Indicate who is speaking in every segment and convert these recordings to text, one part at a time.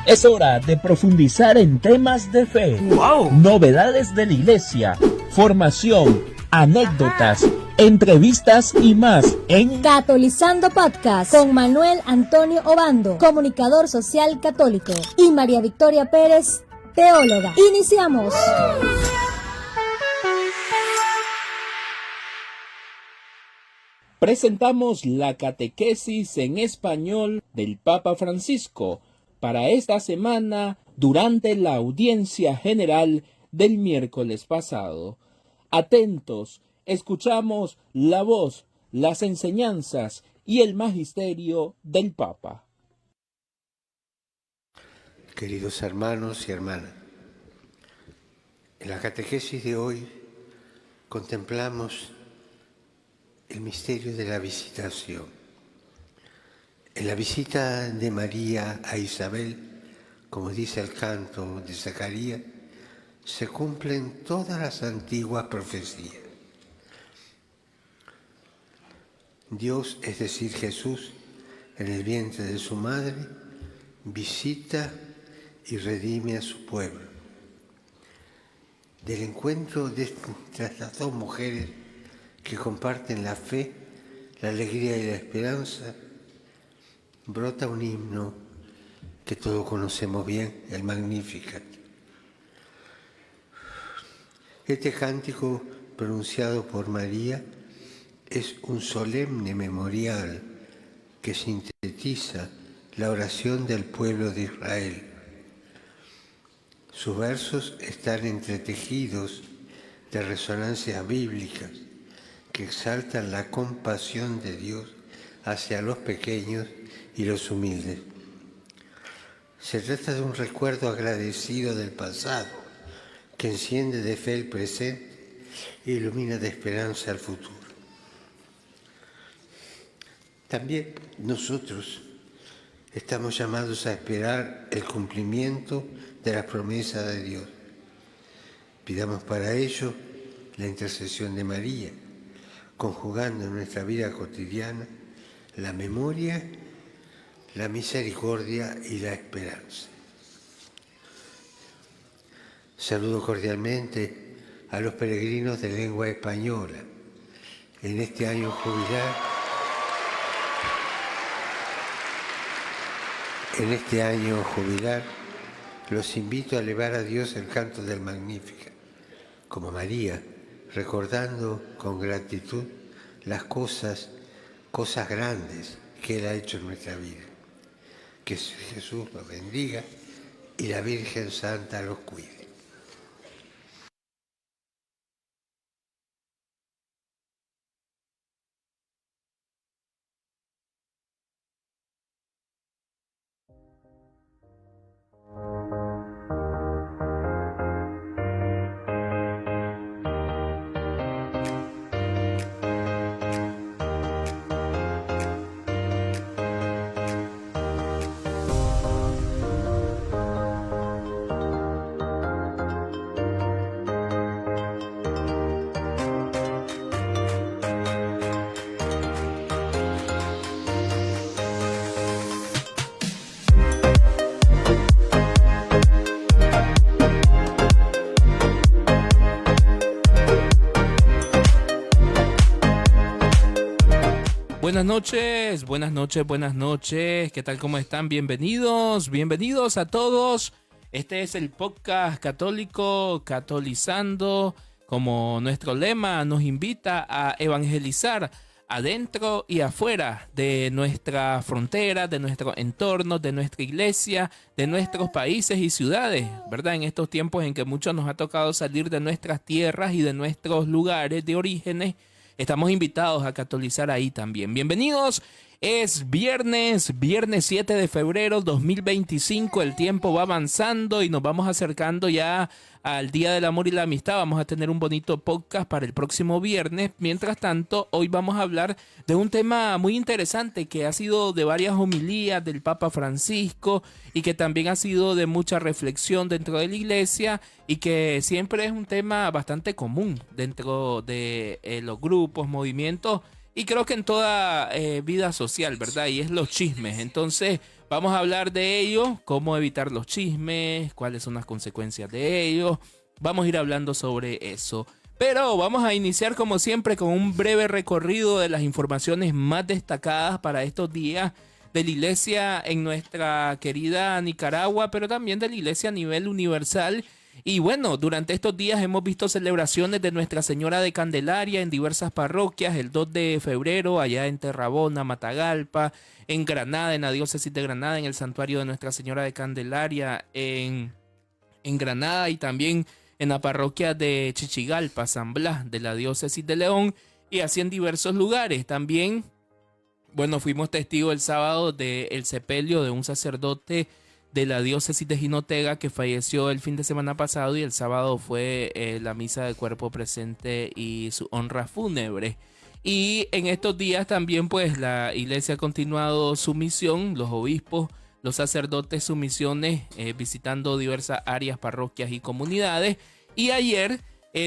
Speaker 1: Es hora de profundizar en temas de fe, novedades de la iglesia, formación, anécdotas, entrevistas y más en
Speaker 2: Catolizando Podcast con Manuel Antonio Obando, comunicador social católico, y María Victoria Pérez, teóloga. ¡Iniciamos!
Speaker 1: Presentamos la catequesis en español del Papa Francisco para esta semana durante la audiencia general del miércoles pasado. Atentos, escuchamos la voz, las enseñanzas y el magisterio del Papa.
Speaker 3: Queridos hermanos y hermanas, en la catequesis de hoy contemplamos el misterio de la visitación. En la visita de María a Isabel, como dice el canto de Zacarías, se cumplen todas las antiguas profecías. Dios, es decir, Jesús, en el vientre de su madre, visita y redime a su pueblo. Del encuentro de estas dos mujeres que comparten la fe, la alegría y la esperanza, brota un himno que todos conocemos bien, el Magnificat. Este cántico pronunciado por María es un solemne memorial que sintetiza la oración del pueblo de Israel. Sus versos están entretejidos de resonancias bíblicas que exaltan la compasión de Dios hacia los pequeños y los humildes. Se trata de un recuerdo agradecido del pasado que enciende de fe el presente e ilumina de esperanza el futuro. También nosotros estamos llamados a esperar el cumplimiento de las promesas de Dios. Pidamos para ello la intercesión de María, conjugando en nuestra vida cotidiana la memoria, la misericordia y la esperanza. Saludo cordialmente a los peregrinos de lengua española en este año jubilar. En este año jubilar los invito a elevar a Dios el canto del Magnificat, como María, recordando con gratitud las cosas grandes que Él ha hecho en nuestra vida. Que Jesús los bendiga y la Virgen Santa los cuide.
Speaker 1: Buenas noches. ¿Qué tal? ¿Cómo están? Bienvenidos a todos. Este es el podcast católico Catolizando. Como nuestro lema nos invita a evangelizar adentro y afuera de nuestra frontera, de nuestro entorno, de nuestra iglesia, de nuestros países y ciudades, ¿verdad? En estos tiempos en que muchos nos ha tocado salir de nuestras tierras y de nuestros lugares de orígenes, estamos invitados a catolizar ahí también. Bienvenidos. Es viernes 7 de febrero 2025. El tiempo va avanzando y nos vamos acercando ya al Día del Amor y la Amistad. Vamos a tener un bonito podcast para el próximo viernes. Mientras tanto, hoy vamos a hablar de un tema muy interesante que ha sido de varias homilías del Papa Francisco y que también ha sido de mucha reflexión dentro de la iglesia y que siempre es un tema bastante común dentro de los grupos, movimientos y creo que en toda vida social, ¿verdad? Y es los chismes. Entonces vamos a hablar de ello, cómo evitar los chismes, cuáles son las consecuencias de ellos. Vamos a ir hablando sobre eso. Pero vamos a iniciar como siempre con un breve recorrido de las informaciones más destacadas para estos días de la iglesia en nuestra querida Nicaragua, pero también de la iglesia a nivel universal. Y bueno, durante estos días hemos visto celebraciones de Nuestra Señora de Candelaria en diversas parroquias, el 2 de febrero allá en Terrabona, Matagalpa, en Granada, en la diócesis de Granada, en el santuario de Nuestra Señora de Candelaria en Granada, y también en la parroquia de Chichigalpa, San Blas, de la diócesis de León, y así en diversos lugares. También, bueno, fuimos testigos el sábado del sepelio de un sacerdote de la diócesis de Jinotega que falleció el fin de semana pasado, y el sábado fue la misa de cuerpo presente y su honra fúnebre. Y en estos días también pues la iglesia ha continuado su misión, los obispos, los sacerdotes, sus misiones, visitando diversas áreas, parroquias y comunidades. Y ayer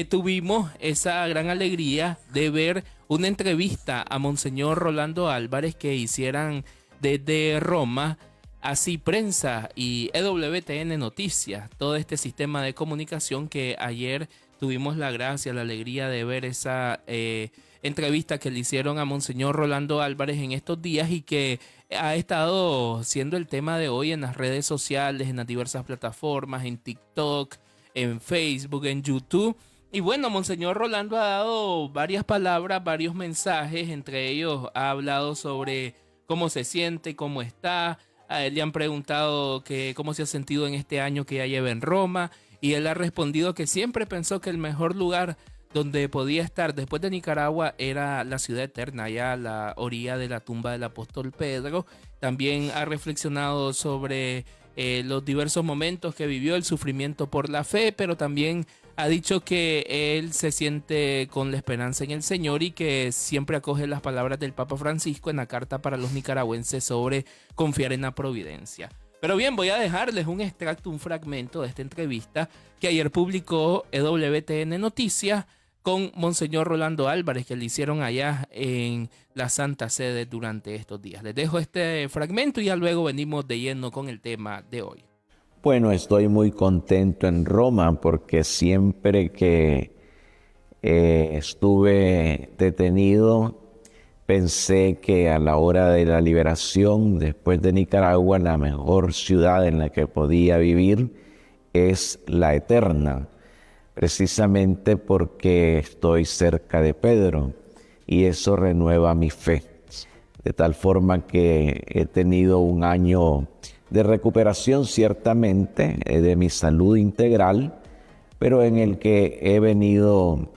Speaker 1: tuvimos esa gran alegría de ver una entrevista a Monseñor Rolando Álvarez que hicieran desde Roma, así Prensa y EWTN Noticias, todo este sistema de comunicación, que ayer tuvimos la gracia, la alegría de ver esa entrevista que le hicieron a Monseñor Rolando Álvarez en estos días, y que ha estado siendo el tema de hoy en las redes sociales, en las diversas plataformas, en TikTok, en Facebook, en YouTube. Y bueno, Monseñor Rolando ha dado varias palabras, varios mensajes, entre ellos ha hablado sobre cómo se siente, cómo está. A él le han preguntado que cómo se ha sentido en este año que ya lleva en Roma, y él ha respondido que siempre pensó que el mejor lugar donde podía estar después de Nicaragua era la ciudad eterna, allá a la orilla de la tumba del apóstol Pedro. También ha reflexionado sobre los diversos momentos que vivió, el sufrimiento por la fe, pero también ha dicho que él se siente con la esperanza en el Señor, y que siempre acoge las palabras del Papa Francisco en la carta para los nicaragüenses sobre confiar en la providencia. Pero bien, voy a dejarles un extracto, un fragmento de esta entrevista que ayer publicó EWTN Noticias con Monseñor Rolando Álvarez, que le hicieron allá en la Santa Sede durante estos días. Les dejo este fragmento y ya luego venimos de lleno con el tema de hoy.
Speaker 4: Bueno, estoy muy contento en Roma porque siempre que estuve detenido pensé que a la hora de la liberación, después de Nicaragua, la mejor ciudad en la que podía vivir es la eterna, precisamente porque estoy cerca de Pedro y eso renueva mi fe. De tal forma que he tenido un año de recuperación ciertamente de mi salud integral, pero en el que he venido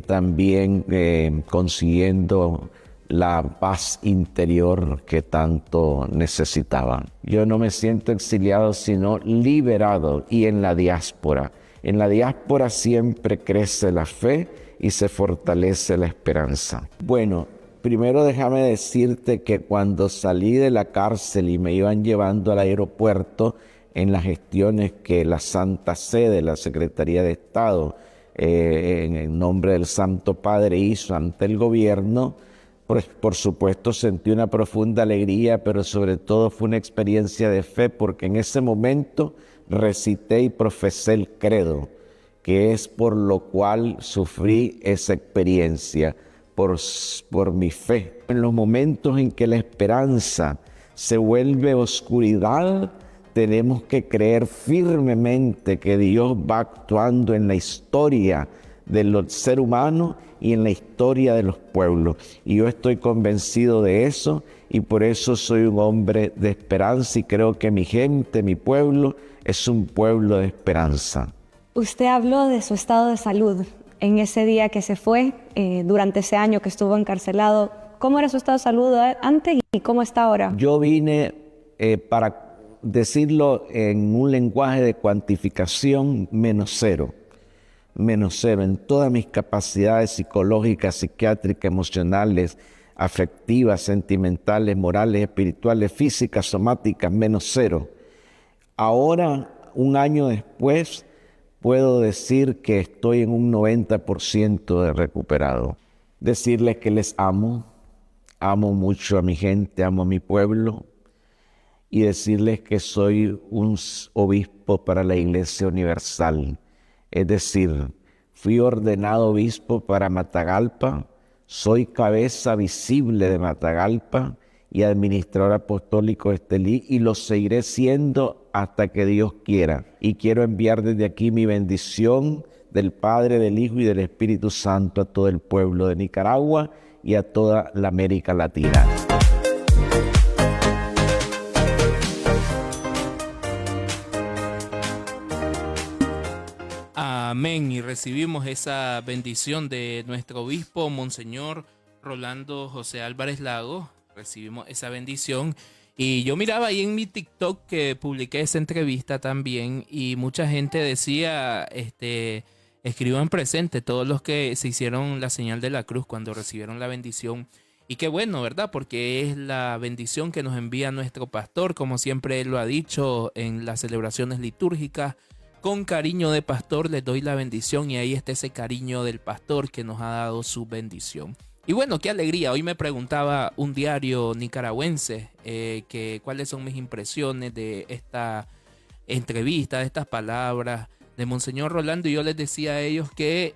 Speaker 4: también consiguiendo la paz interior que tanto necesitaba. Yo no me siento exiliado, sino liberado, y en la diáspora. En la diáspora siempre crece la fe y se fortalece la esperanza. Bueno, primero déjame decirte que cuando salí de la cárcel y me iban llevando al aeropuerto en las gestiones que la Santa Sede, la Secretaría de Estado, en el nombre del Santo Padre hizo ante el gobierno, pues por supuesto sentí una profunda alegría, pero sobre todo fue una experiencia de fe, porque en ese momento recité y profesé el credo, que es por lo cual sufrí esa experiencia, por mi fe. En los momentos en que la esperanza se vuelve oscuridad, tenemos que creer firmemente que Dios va actuando en la historia del ser humano y en la historia de los pueblos. Y yo estoy convencido de eso, y por eso soy un hombre de esperanza, y creo que mi gente, mi pueblo, es un pueblo de esperanza.
Speaker 5: Usted habló de su estado de salud en ese día que se fue, durante ese año que estuvo encarcelado. ¿Cómo era su estado de salud antes y cómo está ahora?
Speaker 4: Yo vine, para decirlo en un lenguaje de cuantificación, menos cero en todas mis capacidades psicológicas, psiquiátricas, emocionales, afectivas, sentimentales, morales, espirituales, físicas, somáticas, menos cero. Ahora, un año después, puedo decir que estoy en un 90% de recuperado. Decirles que les amo, amo mucho a mi gente, amo a mi pueblo, y decirles que soy un obispo para la Iglesia Universal. Es decir, fui ordenado obispo para Matagalpa, soy cabeza visible de Matagalpa y administrador apostólico de Estelí, y lo seguiré siendo hasta que Dios quiera. Y quiero enviar desde aquí mi bendición del Padre, del Hijo y del Espíritu Santo a todo el pueblo de Nicaragua y a toda la América Latina.
Speaker 1: Amén. Y recibimos esa bendición de nuestro obispo, Monseñor Rolando José Álvarez Lago. Recibimos esa bendición. Y yo miraba ahí en mi TikTok que publiqué esa entrevista también, y mucha gente decía, escriban presente todos los que se hicieron la señal de la cruz cuando recibieron la bendición. Y qué bueno, ¿verdad? Porque es la bendición que nos envía nuestro pastor, como siempre él lo ha dicho en las celebraciones litúrgicas. Con cariño de pastor les doy la bendición, y ahí está ese cariño del pastor que nos ha dado su bendición. Y bueno, qué alegría. Hoy me preguntaba un diario nicaragüense que cuáles son mis impresiones de esta entrevista, de estas palabras de Monseñor Rolando, y yo les decía a ellos que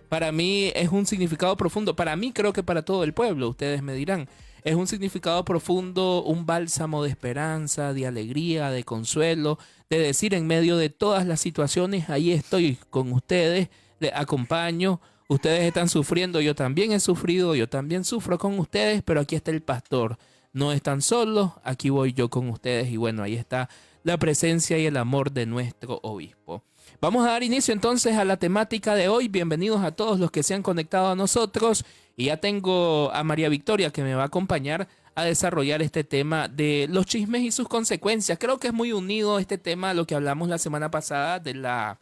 Speaker 1: para mí es un significado profundo. Para mí, creo que para todo el pueblo, ustedes me dirán, es un significado profundo, un bálsamo de esperanza, de alegría, de consuelo, de decir en medio de todas las situaciones, ahí estoy con ustedes, les acompaño. Ustedes están sufriendo, yo también he sufrido, yo también sufro con ustedes, pero aquí está el pastor. No están solos, aquí voy yo con ustedes. Y bueno, ahí está la presencia y el amor de nuestro obispo. Vamos a dar inicio entonces a la temática de hoy. Bienvenidos a todos los que se han conectado a nosotros. Y ya tengo a María Victoria que me va a acompañar a desarrollar este tema de los chismes y sus consecuencias. Creo que es muy unido este tema a lo que hablamos la semana pasada de la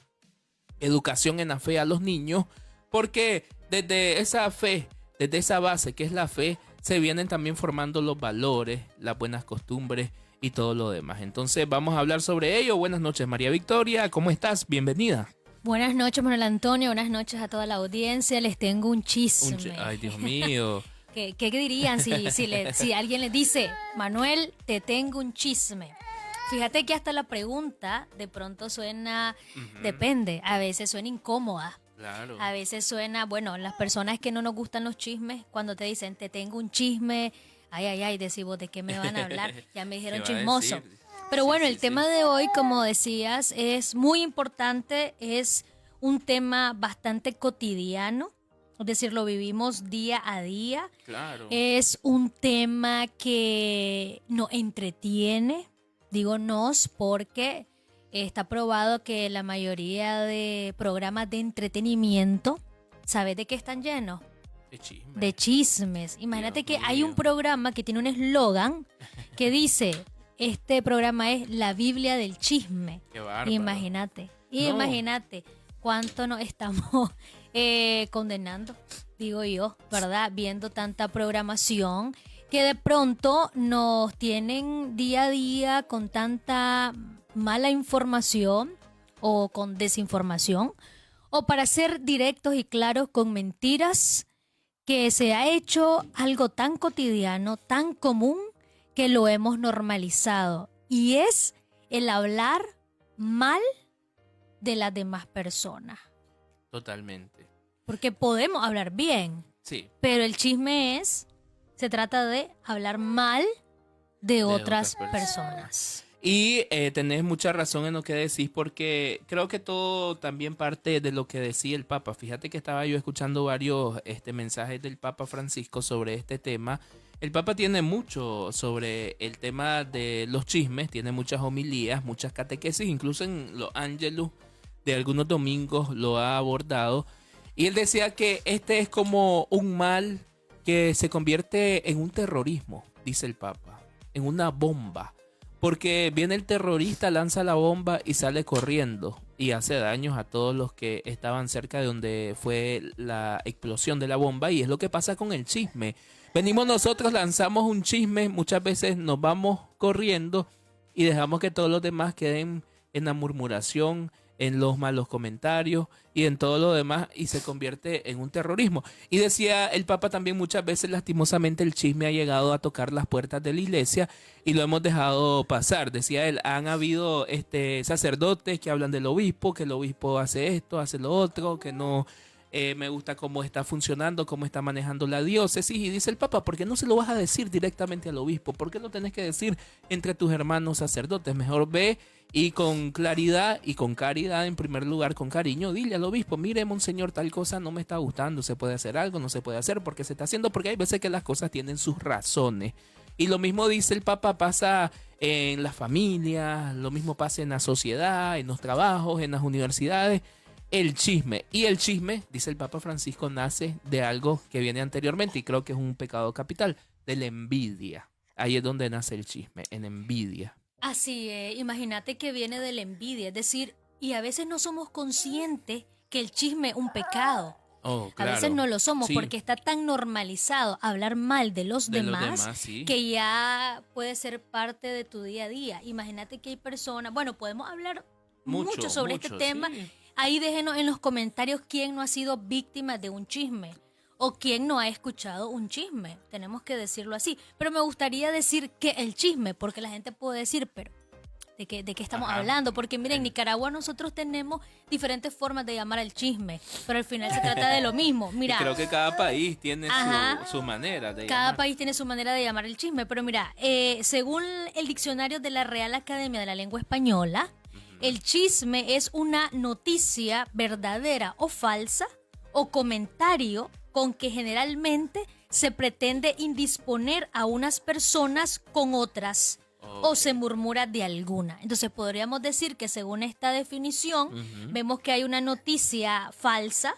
Speaker 1: educación en la fe a los niños. Porque desde esa fe, desde esa base que es la fe, se vienen también formando los valores, las buenas costumbres y todo lo demás. Entonces vamos a hablar sobre ello. Buenas noches, María Victoria, ¿cómo estás? Bienvenida.
Speaker 6: Buenas noches, Manuel Antonio, buenas noches a toda la audiencia. Les tengo un chisme.
Speaker 1: Ay, Dios mío.
Speaker 6: ¿Qué dirían si alguien les dice, Manuel, te tengo un chisme? Fíjate que hasta la pregunta de pronto suena, depende, a veces suena incómoda.
Speaker 1: Claro.
Speaker 6: A veces suena, bueno, las personas que no nos gustan los chismes, cuando te dicen, te tengo un chisme, ay, decís vos, ¿de qué me van a hablar? Ya me dijeron chismoso. Pero bueno, el tema de hoy, como decías, es muy importante, es un tema bastante cotidiano, es decir, lo vivimos día a día.
Speaker 1: Claro.
Speaker 6: Es un tema que nos entretiene, digo nos, porque está probado que la mayoría de programas de entretenimiento, ¿sabes de qué están llenos? De chismes. Imagínate que hay un programa que tiene un eslogan que dice, este programa es la Biblia del chisme.
Speaker 1: Qué bárbaro.
Speaker 6: Imagínate cuánto nos estamos condenando, digo yo, ¿verdad? Viendo tanta programación que de pronto nos tienen día a día con tanta mala información o con desinformación, o para ser directos y claros, con mentiras, que se ha hecho algo tan cotidiano, tan común, que lo hemos normalizado, y es el hablar mal de las demás personas.
Speaker 1: Totalmente.
Speaker 6: Porque podemos hablar bien,
Speaker 1: Sí.
Speaker 6: pero el chisme se trata de hablar mal de otras personas.
Speaker 1: Y tenés mucha razón en lo que decís, porque creo que todo también parte de lo que decía el Papa. Fíjate que estaba yo escuchando varios mensajes del Papa Francisco sobre este tema. El Papa tiene mucho sobre el tema de los chismes, tiene muchas homilías, muchas catequesis, incluso en los ángelus de algunos domingos lo ha abordado. Y él decía que este es como un mal que se convierte en un terrorismo, dice el Papa, en una bomba. Porque viene el terrorista, lanza la bomba y sale corriendo y hace daños a todos los que estaban cerca de donde fue la explosión de la bomba. Y es lo que pasa con el chisme. Venimos nosotros, lanzamos un chisme, muchas veces nos vamos corriendo y dejamos que todos los demás queden en la murmuración, en los malos comentarios y en todo lo demás, y se convierte en un terrorismo. Y decía el Papa también, muchas veces lastimosamente el chisme ha llegado a tocar las puertas de la iglesia y lo hemos dejado pasar. Decía él, han habido sacerdotes que hablan del obispo, que el obispo hace esto, hace lo otro, que no me gusta cómo está funcionando, cómo está manejando la diócesis. Y dice el Papa, ¿por qué no se lo vas a decir directamente al obispo? ¿Por qué lo tenés que decir entre tus hermanos sacerdotes? Mejor ve y con claridad y con caridad, en primer lugar, con cariño, dile al obispo, mire, monseñor, tal cosa no me está gustando, se puede hacer algo, no se puede hacer, ¿por qué se está haciendo? Porque hay veces que las cosas tienen sus razones. Y lo mismo dice el Papa, pasa en las familias, lo mismo pasa en la sociedad, en los trabajos, en las universidades. El chisme. Y el chisme, dice el Papa Francisco, nace de algo que viene anteriormente y creo que es un pecado capital, de la envidia. Ahí es donde nace el chisme, en envidia.
Speaker 6: Así es, imagínate que viene de la envidia, es decir, y a veces no somos conscientes que el chisme es un pecado.
Speaker 1: Oh,
Speaker 6: A
Speaker 1: claro.
Speaker 6: veces no lo somos
Speaker 1: Sí.
Speaker 6: porque está tan normalizado hablar mal de los demás
Speaker 1: sí.
Speaker 6: que ya puede ser parte de tu día a día. Imagínate que hay personas, bueno, podemos hablar mucho sobre este tema.
Speaker 1: sí.
Speaker 6: Ahí déjenos en los comentarios quién no ha sido víctima de un chisme o quién no ha escuchado un chisme. Tenemos que decirlo así. Pero me gustaría decir que el chisme, porque la gente puede decir, pero ¿de qué estamos hablando? Porque miren, en Nicaragua nosotros tenemos diferentes formas de llamar al chisme, pero al final se trata de lo mismo. Mira,
Speaker 1: Y creo que cada país tiene
Speaker 6: Ajá.
Speaker 1: su manera de
Speaker 6: cada
Speaker 1: llamar.
Speaker 6: país tiene su manera de llamar el chisme, pero mira, según el diccionario de la Real Academia de la Lengua Española, el chisme es una noticia verdadera o falsa o comentario con que generalmente se pretende indisponer a unas personas con otras o se murmura de alguna. Entonces podríamos decir que según esta definición vemos que hay una noticia falsa,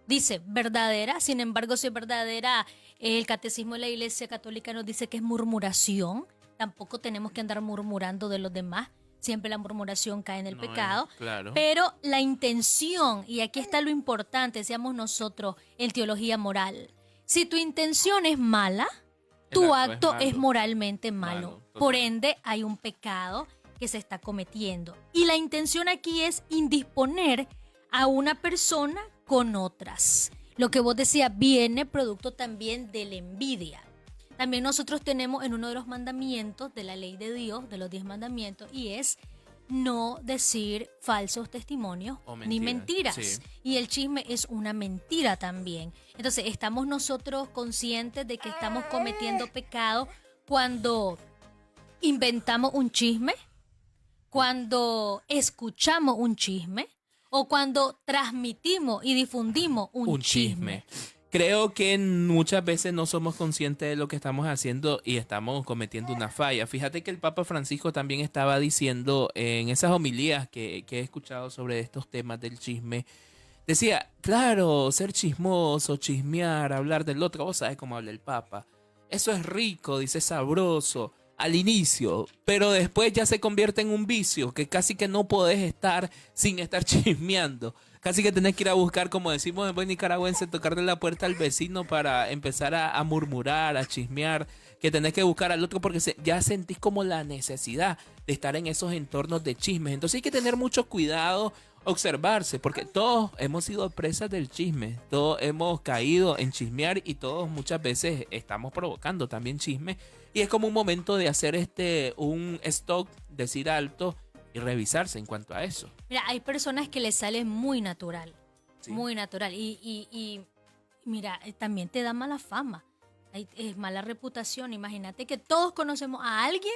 Speaker 6: dice verdadera, sin embargo si es verdadera, el Catecismo de la Iglesia Católica nos dice que es murmuración. Tampoco tenemos que andar murmurando de los demás. Siempre la murmuración cae en el pecado.
Speaker 1: Claro.
Speaker 6: Pero la intención, y aquí está lo importante, decíamos nosotros en teología moral. Si tu intención es mala, tu acto es moralmente malo. Por ende, hay un pecado que se está cometiendo. Y la intención aquí es indisponer a una persona con otras. Lo que vos decías viene producto también de la envidia. También nosotros tenemos en uno de los mandamientos de la ley de Dios, de los 10 mandamientos, y es no decir falsos testimonios ni mentiras.
Speaker 1: Sí.
Speaker 6: Y el chisme es una mentira también. Entonces, ¿estamos nosotros conscientes de que estamos cometiendo pecado cuando inventamos un chisme? ¿Cuando escuchamos un chisme? ¿O cuando transmitimos y difundimos un chisme?
Speaker 1: Creo que muchas veces no somos conscientes de lo que estamos haciendo y estamos cometiendo una falla. Fíjate que el Papa Francisco también estaba diciendo en esas homilías que he escuchado sobre estos temas del chisme. Decía, claro, ser chismoso, chismear, hablar del otro, vos sabés cómo habla el Papa. Eso es rico, dice, sabroso al inicio, pero después ya se convierte en un vicio que casi que no podés estar sin estar chismeando. Casi que tenés que ir a buscar, como decimos en buen nicaragüense, tocarle la puerta al vecino para empezar a murmurar, a chismear, que tenés que buscar al otro porque ya sentís como la necesidad de estar en esos entornos de chismes. Entonces hay que tener mucho cuidado, observarse, porque todos hemos sido presas del chisme, todos hemos caído en chismear y todos muchas veces estamos provocando también chisme. Y es como un momento de hacer un stop, decir alto y revisarse en cuanto a eso.
Speaker 6: Mira, hay personas que les sale muy natural,
Speaker 1: Sí.
Speaker 6: muy natural. Y mira, también te da mala fama, es mala reputación. Imagínate que todos conocemos a alguien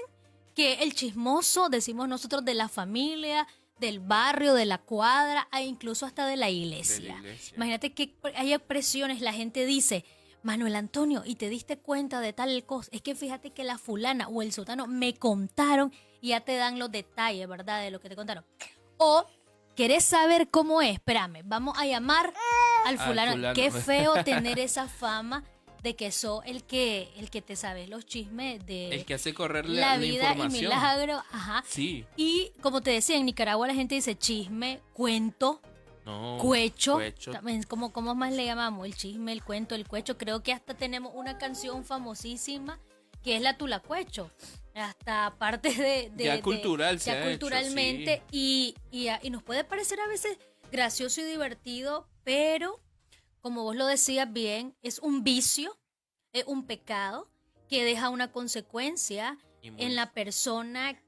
Speaker 6: que el chismoso, decimos nosotros, de la familia, del barrio, de la cuadra, e incluso hasta de la iglesia. Imagínate que hay expresiones, la gente dice, Manuel Antonio, ¿y te diste cuenta de tal cosa? Es que fíjate que la fulana o el sotano me contaron y ya te dan los detalles, ¿verdad? De lo que te contaron. O, ¿querés saber cómo es? Espérame, vamos a llamar al fulano. Qué feo tener esa fama de que sos el que te sabes los chismes de
Speaker 1: El que hace correr
Speaker 6: la vida y
Speaker 1: información.
Speaker 6: milagro. Ajá.
Speaker 1: Sí.
Speaker 6: Y como te decía, en Nicaragua la gente dice chisme, cuento,
Speaker 1: No,
Speaker 6: cuecho.
Speaker 1: cuecho.
Speaker 6: También, ¿cómo más le llamamos? El chisme, el cuento, el cuecho. Creo que hasta tenemos una canción famosísima que es la Tulacuecho. hasta parte de
Speaker 1: Ya cultural se
Speaker 6: ya
Speaker 1: ha hecho,
Speaker 6: culturalmente, y nos puede parecer a veces gracioso y divertido, pero como vos lo decías bien, es un vicio, es un pecado que deja una consecuencia
Speaker 1: Y muy-
Speaker 6: en la persona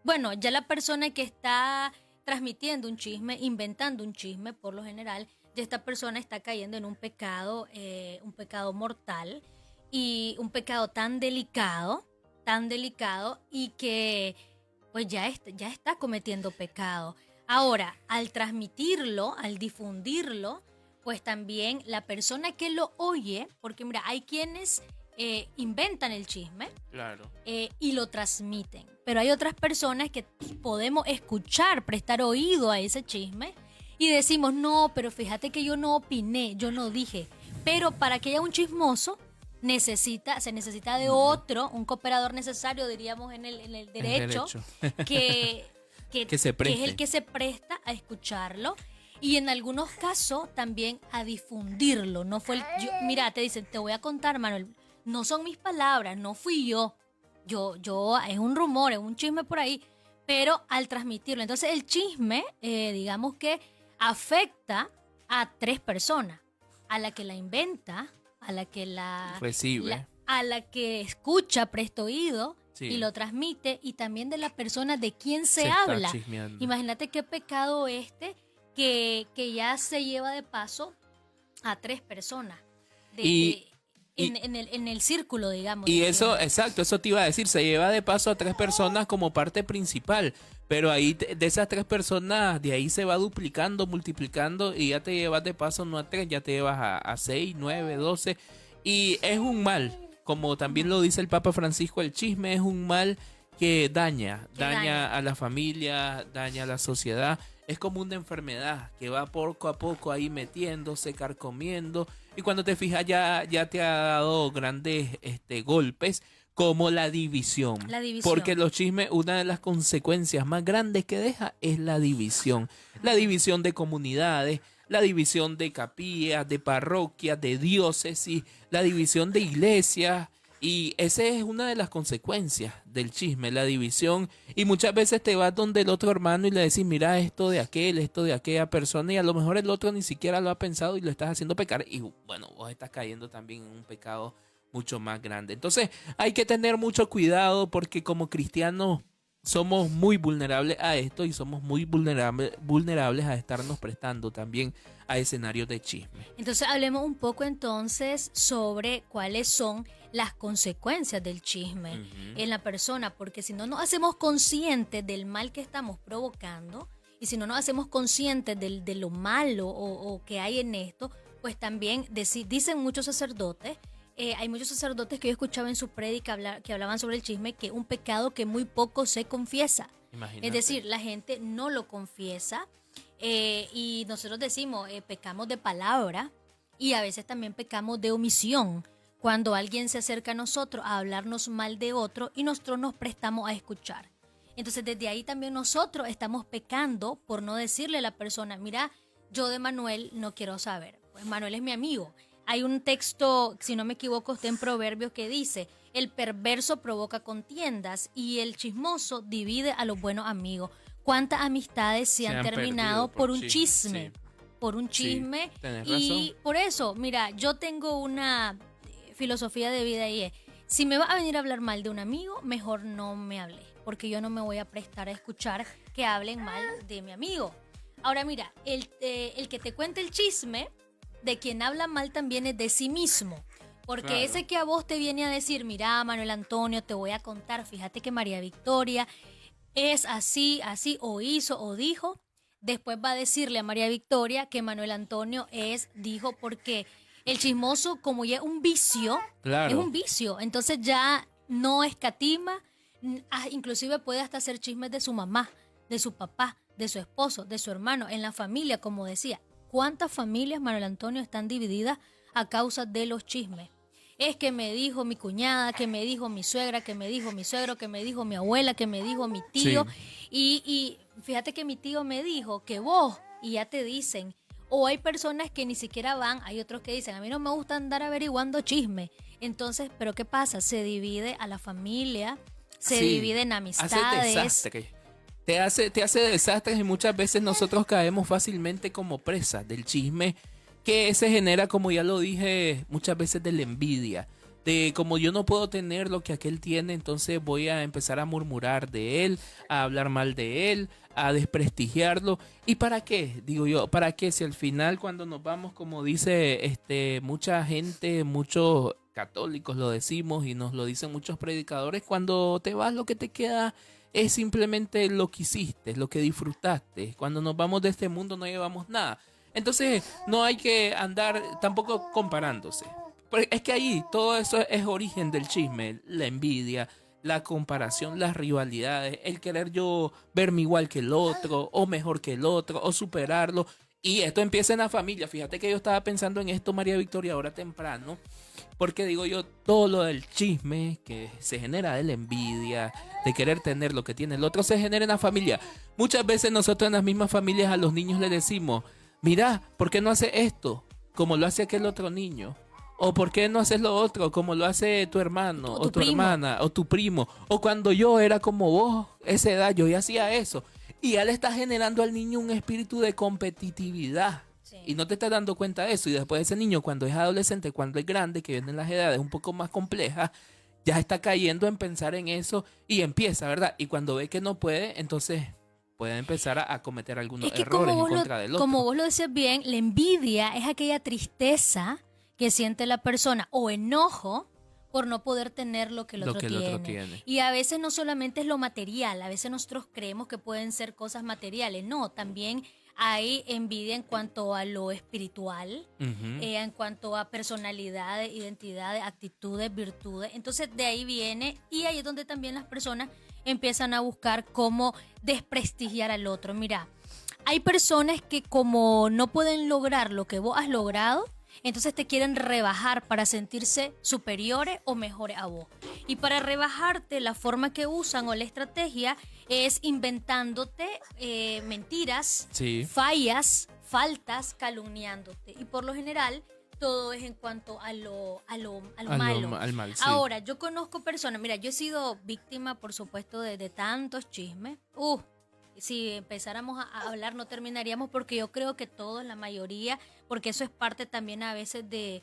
Speaker 6: bueno, ya la persona que está transmitiendo un chisme, inventando un chisme, por lo general, ya esta persona está cayendo en un pecado mortal y un pecado tan delicado y que pues ya está cometiendo pecado. Ahora, al transmitirlo, al difundirlo, pues también la persona que lo oye, porque mira, hay quienes inventan el chisme
Speaker 1: Claro.
Speaker 6: y lo transmiten, pero hay otras personas que podemos escuchar, prestar oído a ese chisme y decimos, no, pero fíjate que yo no opiné, yo no dije, pero para que haya un chismoso se necesita de otro, un cooperador necesario, diríamos en el derecho, que,
Speaker 1: Que se
Speaker 6: que es
Speaker 1: preste.
Speaker 6: el que se presta a escucharlo y en algunos casos también a difundirlo. No fue mira, te dicen, te voy a contar, Manuel, no son mis palabras, no fui yo. Yo, es un rumor, es un chisme por ahí, pero al transmitirlo. Entonces el chisme, digamos que afecta a 3 personas, a la que la inventa, a la que
Speaker 1: Recibe.
Speaker 6: a la que escucha, presta oído
Speaker 1: Sí.
Speaker 6: y lo transmite, y también de la persona de quien se
Speaker 1: está
Speaker 6: habla.
Speaker 1: chismeando.
Speaker 6: Imagínate qué pecado que ya se lleva de paso a 3 personas en el círculo, digamos.
Speaker 1: Y
Speaker 6: de
Speaker 1: eso,
Speaker 6: chisme.
Speaker 1: exacto, eso te iba a decir, se lleva de paso a 3 personas como parte principal, pero ahí de esas 3 personas, de ahí se va duplicando, multiplicando y ya te llevas de paso no a 3, ya te llevas a 6, 9, 12 y es un mal, como también lo dice el Papa Francisco, el chisme es un mal que daña a la familia, daña a la sociedad. Es como una enfermedad que va poco a poco ahí metiéndose, carcomiendo. Y cuando te fijas ya te ha dado grandes golpes como la división.
Speaker 6: La división.
Speaker 1: Porque los chismes, una de las consecuencias más grandes que deja es la división. La división de comunidades, la división de capillas, de parroquias, de diócesis, la división de iglesias. Y esa es una de las consecuencias del chisme, la división. Y muchas veces te vas donde el otro hermano y le decís, mira esto de aquella persona, y a lo mejor el otro ni siquiera lo ha pensado y lo estás haciendo pecar. Y bueno, vos estás cayendo también en un pecado mucho más grande. Entonces hay que tener mucho cuidado porque como cristianos somos muy vulnerables a esto y somos muy vulnerables a estarnos prestando también a escenarios de chisme.
Speaker 6: Entonces hablemos un poco entonces sobre cuáles son las consecuencias del chisme en la persona, porque si no nos hacemos conscientes del mal que estamos provocando y si no nos hacemos conscientes de lo malo o que hay en esto, pues también dicen muchos sacerdotes, hay muchos sacerdotes que yo escuchaba en su prédica que hablaban sobre el chisme, que es un pecado que muy poco se confiesa.
Speaker 1: Imagínate.
Speaker 6: Es decir, la gente no lo confiesa y nosotros decimos, pecamos de palabra y a veces también pecamos de omisión. Cuando alguien se acerca a nosotros a hablarnos mal de otro y nosotros nos prestamos a escuchar. Entonces desde ahí también nosotros estamos pecando por no decirle a la persona, mira, yo de Manuel no quiero saber, pues Manuel es mi amigo. Hay un texto, si no me equivoco, está en Proverbios que dice, el perverso provoca contiendas y el chismoso divide a los buenos amigos. ¿Cuántas amistades se han terminado
Speaker 1: perdido
Speaker 6: por un chisme?
Speaker 1: Sí.
Speaker 6: Por un chisme.
Speaker 1: Tenés
Speaker 6: Y
Speaker 1: razón.
Speaker 6: por eso, mira, yo tengo una filosofía de vida y es, si me va a venir a hablar mal de un amigo, mejor no me hable, porque yo no me voy a prestar a escuchar que hablen mal de mi amigo. Ahora mira, el que te cuente el chisme, de quien habla mal también es de sí mismo. Porque
Speaker 1: Claro.
Speaker 6: ese que a vos te viene a decir, mira, Manuel Antonio, te voy a contar, fíjate que María Victoria es así, o hizo, o dijo, después va a decirle a María Victoria que Manuel Antonio dijo, porque el chismoso, como ya es un vicio,
Speaker 1: Claro.
Speaker 6: es un vicio, entonces ya no escatima, inclusive puede hasta hacer chismes de su mamá, de su papá, de su esposo, de su hermano, en la familia, como decía. ¿Cuántas familias, Manuel Antonio, están divididas a causa de los chismes? Es que me dijo mi cuñada, que me dijo mi suegra, que me dijo mi suegro, que me dijo mi abuela, que me dijo mi tío.
Speaker 1: Sí.
Speaker 6: Y fíjate que mi tío me dijo que vos, y ya te dicen, O hay personas que ni siquiera van, hay otros que dicen, a mí no me gusta andar averiguando chisme. Entonces, ¿pero qué pasa? Se divide a la familia, se
Speaker 1: Sí,
Speaker 6: divide en
Speaker 1: hace
Speaker 6: amistades.
Speaker 1: desastre. Te hace desastres y muchas veces nosotros caemos fácilmente como presas del chisme que se genera, como ya lo dije, muchas veces de la envidia. De como yo no puedo tener lo que aquel tiene, entonces voy a empezar a murmurar de él, a hablar mal de él, a desprestigiarlo. ¿Y para qué? Digo yo, ¿para qué? Si al final cuando nos vamos, como dice mucha gente, muchos católicos lo decimos y nos lo dicen muchos predicadores, cuando te vas lo que te queda es simplemente lo que hiciste, lo que disfrutaste. Cuando nos vamos de este mundo no llevamos nada. Entonces no hay que andar tampoco comparándose. Porque es que ahí todo eso es origen del chisme, la envidia, la comparación, las rivalidades, el querer yo verme igual que el otro, o mejor que el otro, o superarlo. Y esto empieza en la familia. Fíjate que yo estaba pensando en esto, María Victoria, ahora temprano. Porque digo yo, todo lo del chisme que se genera de la envidia, de querer tener lo que tiene el otro, se genera en la familia. Muchas veces nosotros en las mismas familias a los niños les decimos, mira, ¿por qué no hace esto como lo hace aquel otro niño? O ¿por qué no haces lo otro como lo hace tu hermano, o tu hermana, o tu primo? O cuando yo era como vos, esa edad, yo ya hacía eso. Y ya le estás generando al niño un espíritu de competitividad. Sí. Y no te estás dando cuenta de eso. Y después ese niño, cuando es adolescente, cuando es grande, que vienen las edades un poco más complejas, ya está cayendo en pensar en eso y empieza, ¿verdad? Y cuando ve que no puede, entonces puede empezar a cometer algunos errores en contra del otro.
Speaker 6: Como vos lo decías bien, la envidia es aquella tristeza que siente la persona o enojo por no poder tener lo que el otro tiene. Y a veces no solamente es lo material, a veces nosotros creemos que pueden ser cosas materiales. No, también hay envidia en cuanto a lo espiritual, en cuanto a personalidades, identidades, actitudes, virtudes. Entonces de ahí viene, y ahí es donde también las personas empiezan a buscar cómo desprestigiar al otro. Mira, hay personas que como no pueden lograr lo que vos has logrado, entonces te quieren rebajar para sentirse superiores o mejores a vos. Y para rebajarte, la forma que usan o la estrategia es inventándote mentiras, sí, fallas, faltas, calumniándote. Y por lo general, todo es en cuanto a lo malo.
Speaker 1: Al mal, sí.
Speaker 6: Ahora, yo conozco personas, mira, yo he sido víctima, por supuesto, de tantos chismes. Si empezáramos a hablar no terminaríamos, porque yo creo que todos, la mayoría, porque eso es parte también a veces de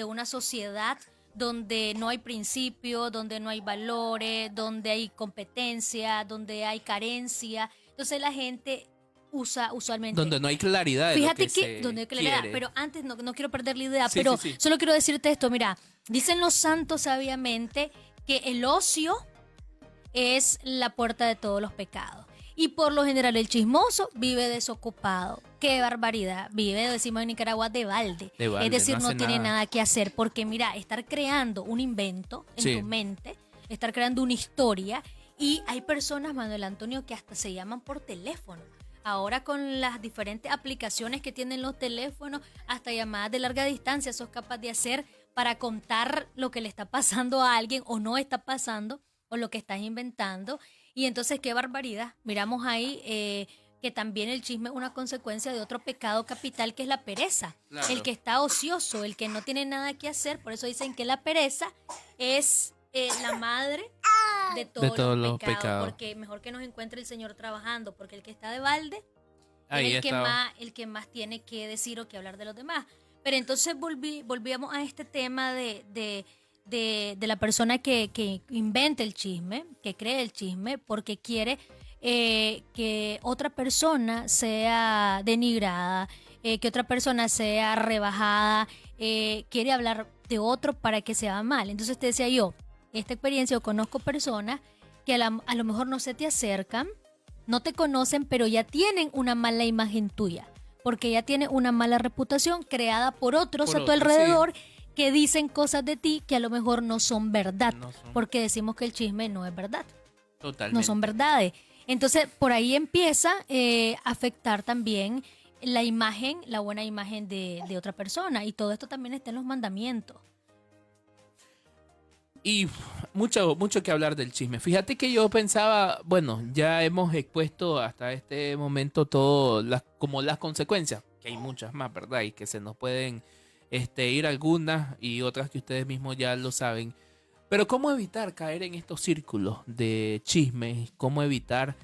Speaker 6: una sociedad donde no hay principios, donde no hay valores, donde hay competencia, donde hay carencia. Entonces la gente usa usualmente...
Speaker 1: Donde no hay claridad.
Speaker 6: Fíjate que donde hay claridad, pero antes no quiero perder la idea, pero solo quiero decirte esto, mira, dicen los santos sabiamente que el ocio es la puerta de todos los pecados. Y por lo general el chismoso vive desocupado. ¡Qué barbaridad! Vive, decimos en Nicaragua, de balde. Es decir, no tiene nada que hacer. Porque mira, estar creando un invento en tu mente, estar creando una historia. Y hay personas, Manuel Antonio, que hasta se llaman por teléfono. Ahora con las diferentes aplicaciones que tienen los teléfonos, hasta llamadas de larga distancia, sos capaz de hacer para contar lo que le está pasando a alguien o no está pasando, o lo que estás inventando. Y entonces, qué barbaridad. Miramos ahí que también el chisme es una consecuencia de otro pecado capital, que es la pereza. Claro. El que está ocioso, el que no tiene nada que hacer. Por eso dicen que la pereza es la madre de todos los pecados. Porque mejor que nos encuentre el Señor trabajando, porque el que está de balde es el que más tiene que decir o que hablar de los demás. Pero entonces volvíamos a este tema de la persona que inventa el chisme, que cree el chisme, porque quiere que otra persona sea denigrada, que otra persona sea rebajada, quiere hablar de otro para que sea mal. Entonces te decía yo, esta experiencia, yo conozco personas que a lo mejor no se te acercan, no te conocen, pero ya tienen una mala imagen tuya, porque ya tiene una mala reputación creada por otros a tu alrededor, sí, que dicen cosas de ti que a lo mejor no son verdad, porque decimos que el chisme no es verdad.
Speaker 1: Totalmente.
Speaker 6: No son verdades. Entonces, por ahí empieza a afectar también la imagen, la buena imagen de otra persona. Y todo esto también está en los mandamientos.
Speaker 1: Y mucho que hablar del chisme. Fíjate que yo pensaba, bueno, ya hemos expuesto hasta este momento todo como las consecuencias. que hay muchas más, ¿verdad? Y que se nos pueden ir algunas y otras que ustedes mismos ya lo saben. Pero ¿cómo evitar caer en estos círculos de chismes? ¿Cómo evitar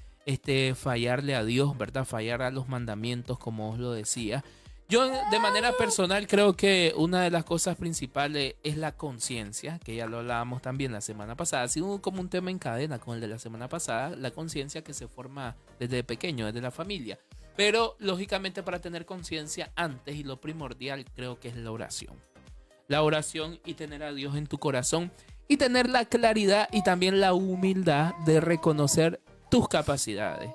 Speaker 1: fallarle a Dios, ¿verdad? Fallar a los mandamientos, como os lo decía. Yo de manera personal creo que una de las cosas principales es la conciencia, que ya lo hablábamos también la semana pasada. Ha sido como un tema en cadena con el de la semana pasada, la conciencia que se forma desde pequeño, desde la familia. Pero lógicamente para tener conciencia antes y lo primordial creo que es la oración. La oración y tener a Dios en tu corazón y tener la claridad y también la humildad de reconocer tus capacidades.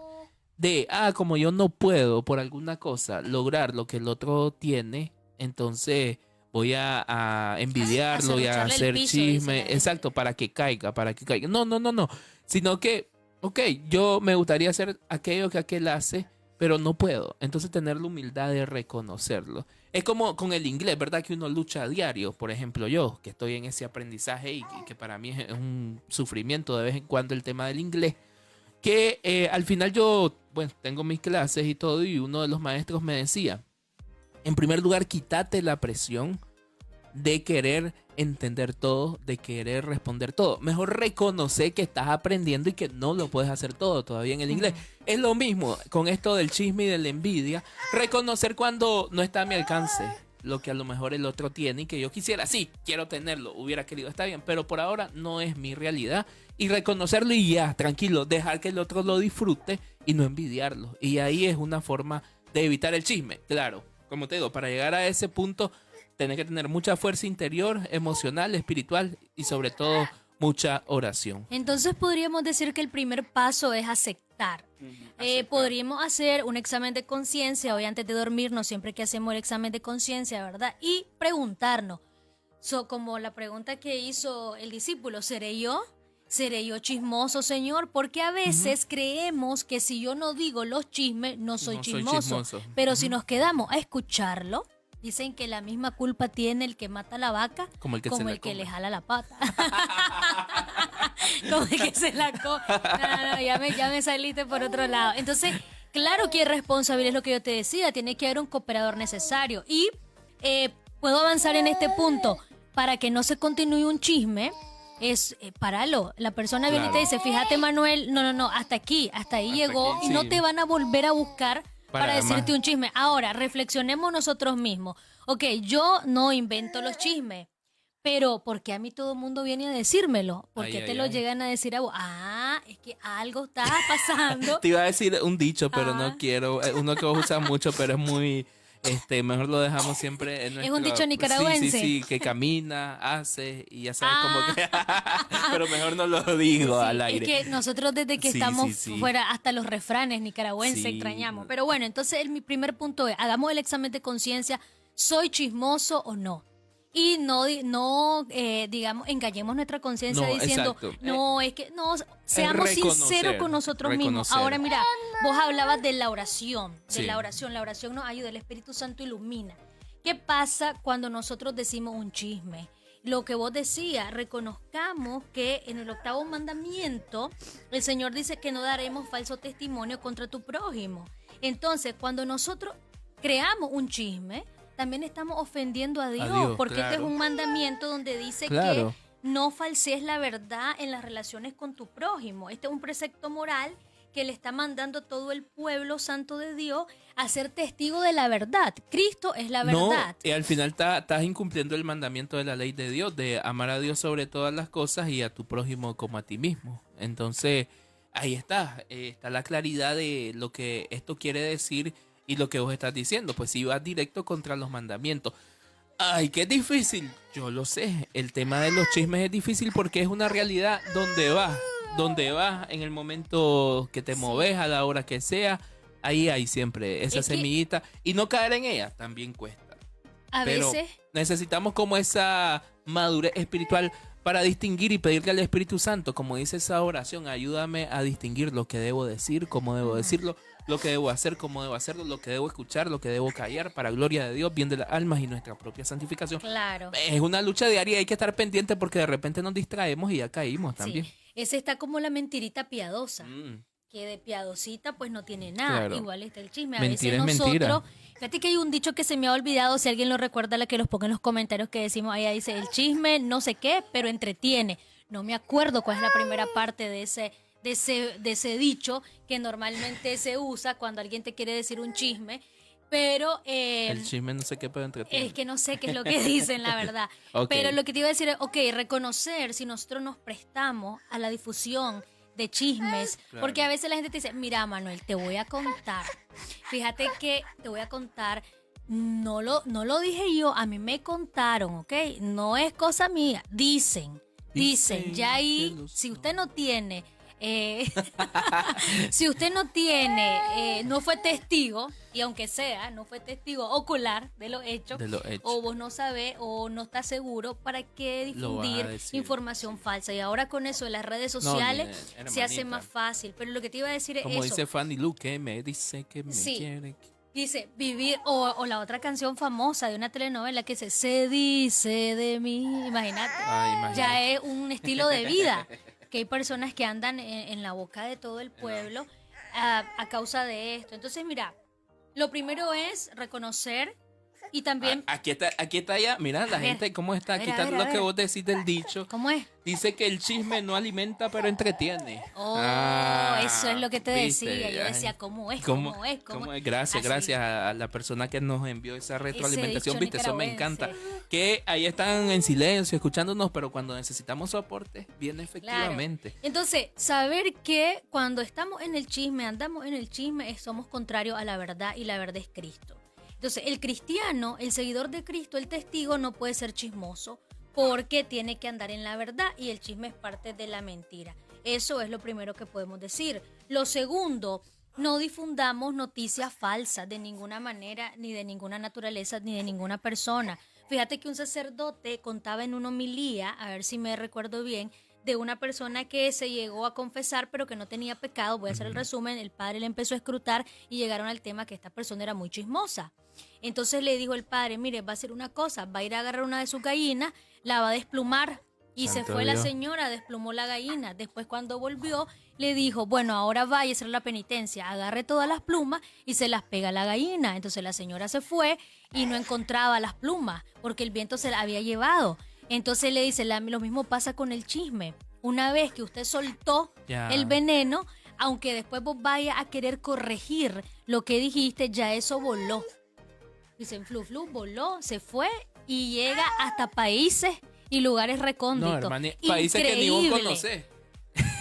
Speaker 1: Como yo no puedo por alguna cosa lograr lo que el otro tiene, entonces voy a envidiarlo y a hacer chisme. Exacto, para que caiga. No. Sino que, yo me gustaría hacer aquello que aquel hace, pero no puedo. Entonces tener la humildad de reconocerlo. Es como con el inglés, ¿verdad? Que uno lucha a diario. Por ejemplo, yo, que estoy en ese aprendizaje y que para mí es un sufrimiento de vez en cuando el tema del inglés. Que al final yo, tengo mis clases y todo, y uno de los maestros me decía, en primer lugar, quítate la presión de querer entender todo, de querer responder todo. Mejor reconocer que estás aprendiendo y que no lo puedes hacer todo todavía en el inglés. Es lo mismo con esto del chisme y de la envidia. Reconocer cuando no está a mi alcance lo que a lo mejor el otro tiene y que yo quisiera, sí, quiero tenerlo, hubiera querido, está bien, pero por ahora no es mi realidad. Y reconocerlo y ya, tranquilo, dejar que el otro lo disfrute y no envidiarlo. Y ahí es una forma de evitar el chisme. Claro, como te digo, para llegar a ese punto tenés que tener mucha fuerza interior, emocional, espiritual y sobre todo mucha oración.
Speaker 6: Entonces podríamos decir que el primer paso es aceptar. Podríamos hacer un examen de conciencia hoy antes de dormirnos, siempre que hacemos el examen de conciencia, ¿verdad? Y preguntarnos, como la pregunta que hizo el discípulo, ¿seré yo? ¿Seré yo chismoso, Señor? Porque a veces creemos que si yo no digo los chismes, no soy chismoso. Pero si nos quedamos a escucharlo, dicen que la misma culpa tiene el que mata a la vaca como el que le jala la pata. Como el que se la come. No, ya me saliste por otro lado. Entonces, claro que es responsable, es lo que yo te decía, tiene que haber un cooperador necesario. Y puedo avanzar en este punto. Para que no se continúe un chisme, páralo. La persona viene y te dice, fíjate, Manuel, no, hasta ahí llegó y no te van a volver a buscar para decirte un chisme. Ahora, reflexionemos nosotros mismos. Yo no invento los chismes, pero ¿por qué a mí todo el mundo viene a decírmelo? ¿Por qué te lo llegan a decir a vos? Es que algo está pasando.
Speaker 1: Te iba a decir un dicho, pero no quiero. Uno que vos usas mucho, pero es muy... mejor lo dejamos siempre en nuestro...
Speaker 6: Es un dicho nicaragüense.
Speaker 1: Sí, que camina, hace y ya sabes cómo que... Pero mejor no lo digo al aire.
Speaker 6: Es que nosotros desde que estamos fuera, hasta los refranes nicaragüenses extrañamos. Pero bueno, entonces mi primer punto es, hagamos el examen de conciencia, ¿soy chismoso o no? Y no digamos, engañemos nuestra conciencia diciendo, seamos sinceros con nosotros mismos. Ahora mira, vos hablabas de la oración, la oración nos ayuda, el Espíritu Santo ilumina. ¿Qué pasa cuando nosotros decimos un chisme? Lo que vos decías, reconozcamos que en el 8º mandamiento el Señor dice que no daremos falso testimonio contra tu prójimo. Entonces, cuando nosotros creamos un chisme, también estamos ofendiendo a Dios, porque este es un mandamiento donde dice que no falsees la verdad en las relaciones con tu prójimo. Este es un precepto moral que le está mandando a todo el pueblo santo de Dios a ser testigo de la verdad. Cristo es la verdad.
Speaker 1: Y al final estás incumpliendo el mandamiento de la ley de Dios, de amar a Dios sobre todas las cosas y a tu prójimo como a ti mismo. Entonces, ahí está la claridad de lo que esto quiere decir. Y lo que vos estás diciendo, pues si vas directo contra los mandamientos. ¡Ay, qué difícil! Yo lo sé, el tema de los chismes es difícil porque es una realidad donde vas, en el momento que te moves, a la hora que sea, ahí hay siempre esa semillita. Y no caer en ella también cuesta. Pero veces necesitamos como esa madurez espiritual para distinguir y pedirle al Espíritu Santo, como dice esa oración, ayúdame a distinguir lo que debo decir, cómo debo decirlo, lo que debo hacer, cómo debo hacerlo, lo que debo escuchar, lo que debo callar, para gloria de Dios, bien de las almas y nuestra propia santificación.
Speaker 6: Claro.
Speaker 1: Es una lucha diaria, hay que estar pendiente porque de repente nos distraemos y ya caímos también.
Speaker 6: Ese está como la mentirita piadosa. que de piadosita pues no tiene nada.
Speaker 1: Claro.
Speaker 6: Igual está el chisme. A
Speaker 1: Mentira
Speaker 6: veces
Speaker 1: es
Speaker 6: nosotros,
Speaker 1: mentira.
Speaker 6: fíjate que hay un dicho que se me ha olvidado, si alguien lo recuerda, la que los ponga en los comentarios, que decimos, allá dice, el chisme no sé qué, pero entretiene. No me acuerdo cuál es la primera parte de ese dicho que normalmente se usa cuando alguien te quiere decir un chisme, pero
Speaker 1: El chisme no sé qué, pero entretiene.
Speaker 6: es que no sé qué es lo que dicen, la verdad.
Speaker 1: Ok.
Speaker 6: Pero lo que te iba a decir es, reconocer si nosotros nos prestamos a la difusión de chismes,
Speaker 1: Claro.
Speaker 6: porque a veces la gente te dice, mira, Manuel, te voy a contar. Fíjate que te voy a contar, no lo dije yo, a mí me contaron, ¿ok? No es cosa mía, dicen, ya ahí,
Speaker 1: que lo
Speaker 6: si usted no tiene... si usted no fue testigo, y aunque sea, no fue testigo ocular de los hechos,
Speaker 1: De los hechos.
Speaker 6: o vos no sabés o no estás seguro, ¿para qué
Speaker 1: Lo vas a
Speaker 6: difundir
Speaker 1: decir.
Speaker 6: información falsa? Y ahora con eso de las redes
Speaker 1: No,
Speaker 6: sociales
Speaker 1: hermanita.
Speaker 6: se hace más fácil. Pero lo que te iba a decir es
Speaker 1: Como
Speaker 6: eso.
Speaker 1: dice Fanny Lu, que me dice que me
Speaker 6: Sí.
Speaker 1: quiere.
Speaker 6: Dice, vivir, o la otra canción famosa de una telenovela que dice, se dice de mí, imagínate.
Speaker 1: Ay, imagínate.
Speaker 6: Ya es un estilo de vida, que hay personas que andan en la boca de todo el pueblo a causa de esto. Entonces, mira, lo primero es reconocer y también...
Speaker 1: Aquí está ya, mira la
Speaker 6: A ver,
Speaker 1: gente cómo está.
Speaker 6: a ver,
Speaker 1: Aquí
Speaker 6: a
Speaker 1: está
Speaker 6: ver, a
Speaker 1: lo que
Speaker 6: ver.
Speaker 1: vos decís del dicho.
Speaker 6: ¿Cómo es?
Speaker 1: Dice que el chisme no alimenta, pero entretiene.
Speaker 6: Oh, eso es lo que te
Speaker 1: ¿viste?
Speaker 6: decía. Yo
Speaker 1: Ay,
Speaker 6: decía, ¿cómo es?
Speaker 1: ¿Cómo,
Speaker 6: ¿Cómo es?
Speaker 1: cómo es? Gracias,
Speaker 6: Así.
Speaker 1: gracias a la persona que nos envió esa retroalimentación.
Speaker 6: dicho
Speaker 1: Viste, eso me
Speaker 6: nicaragüense.
Speaker 1: encanta. Que ahí están en silencio, escuchándonos, pero cuando necesitamos soporte, viene efectivamente.
Speaker 6: Claro. Entonces, saber que cuando estamos en el chisme, andamos en el chisme, somos contrarios a la verdad y la verdad es Cristo. Entonces, el cristiano, el seguidor de Cristo, el testigo, no puede ser chismoso porque tiene que andar en la verdad y el chisme es parte de la mentira. Eso es lo primero que podemos decir. Lo segundo, no difundamos noticias falsas de ninguna manera, ni de ninguna naturaleza, ni de ninguna persona. Fíjate que un sacerdote contaba en una homilía, a ver si me recuerdo bien, de una persona que se llegó a confesar pero que no tenía pecado. Voy a hacer el resumen. El padre le empezó a escrutar y llegaron al tema que esta persona era muy chismosa. Entonces le dijo el padre, mire, va a hacer una cosa, va a ir a agarrar una de sus gallinas, la va a desplumar. Y
Speaker 1: Santo
Speaker 6: se fue la
Speaker 1: Dios.
Speaker 6: señora, desplumó la gallina. Después cuando volvió, le dijo, bueno, ahora vaya a hacer la penitencia, agarre todas las plumas y se las pega a la gallina. Entonces la señora se fue y no encontraba las plumas porque el viento se la había llevado. Entonces le dice, lo mismo pasa con el chisme. Una vez que usted soltó
Speaker 1: Ya.
Speaker 6: el veneno, aunque después vos vaya a querer corregir lo que dijiste, ya eso voló. Dicen, flu, voló, se fue y llega hasta países y lugares
Speaker 1: No,
Speaker 6: recónditos.
Speaker 1: hermano, países que ni vos
Speaker 6: Increíble.
Speaker 1: conocés.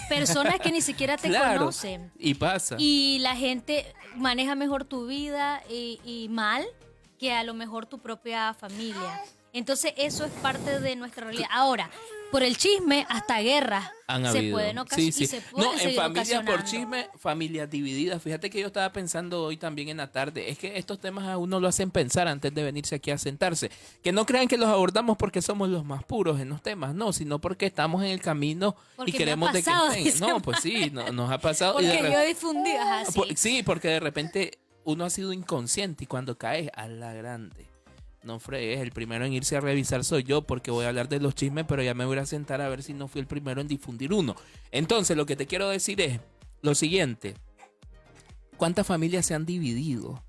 Speaker 6: Personas que ni siquiera te
Speaker 1: Claro,
Speaker 6: conocen.
Speaker 1: y pasa.
Speaker 6: Y la gente maneja mejor tu vida y mal que a lo mejor tu propia familia. Entonces eso es parte de nuestra realidad. Ahora, por el chisme, hasta guerras
Speaker 1: Han
Speaker 6: se
Speaker 1: habido.
Speaker 6: pueden
Speaker 1: Sí,
Speaker 6: ocasionar.
Speaker 1: sí.
Speaker 6: Se pueden
Speaker 1: No, en
Speaker 6: seguir
Speaker 1: familias por
Speaker 6: ocasionando.
Speaker 1: chisme, familias divididas. Fíjate que yo estaba pensando hoy también en la tarde. Es que estos temas a uno lo hacen pensar antes de venirse aquí a sentarse. Que no crean que los abordamos porque somos los más puros en los temas, no, sino porque estamos en el camino
Speaker 6: Porque
Speaker 1: y
Speaker 6: me
Speaker 1: queremos
Speaker 6: ha
Speaker 1: de que
Speaker 6: pasado,
Speaker 1: estén.
Speaker 6: dice.
Speaker 1: No, pues sí, nos ha pasado. Y de
Speaker 6: Porque
Speaker 1: re-
Speaker 6: yo he difundido así.
Speaker 1: Sí, porque de repente uno ha sido inconsciente y cuando caes a la grande. No fregues, el primero en irse a revisar soy yo porque voy a hablar de los chismes, pero ya me voy a sentar a ver si no fui el primero en difundir uno. Entonces, lo que te quiero decir es lo siguiente. ¿Cuántas familias se han dividido?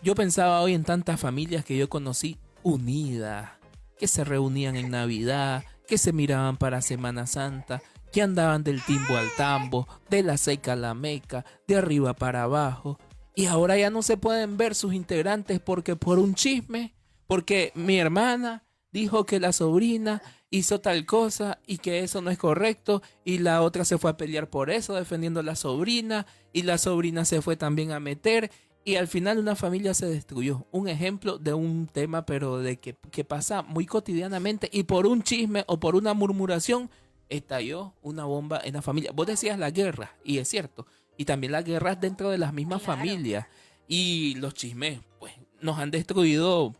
Speaker 1: Yo pensaba hoy en tantas familias que yo conocí unidas, que se reunían en Navidad, que se miraban para Semana Santa, que andaban del timbo al tambo, de la seca a la meca, de arriba para abajo. Y ahora ya no se pueden ver sus integrantes porque por un chisme, porque mi hermana dijo que la sobrina hizo tal cosa y que eso no es correcto y la otra se fue a pelear por eso defendiendo a la sobrina y la sobrina se fue también a meter y al final una familia se destruyó. Un ejemplo de un tema pero de que pasa muy cotidianamente y por un chisme o por una murmuración estalló una bomba en la familia. Vos decías la guerra y es cierto. Y también las guerras dentro de las mismas
Speaker 6: Claro.
Speaker 1: familias. Y los chismes, pues, nos han destruido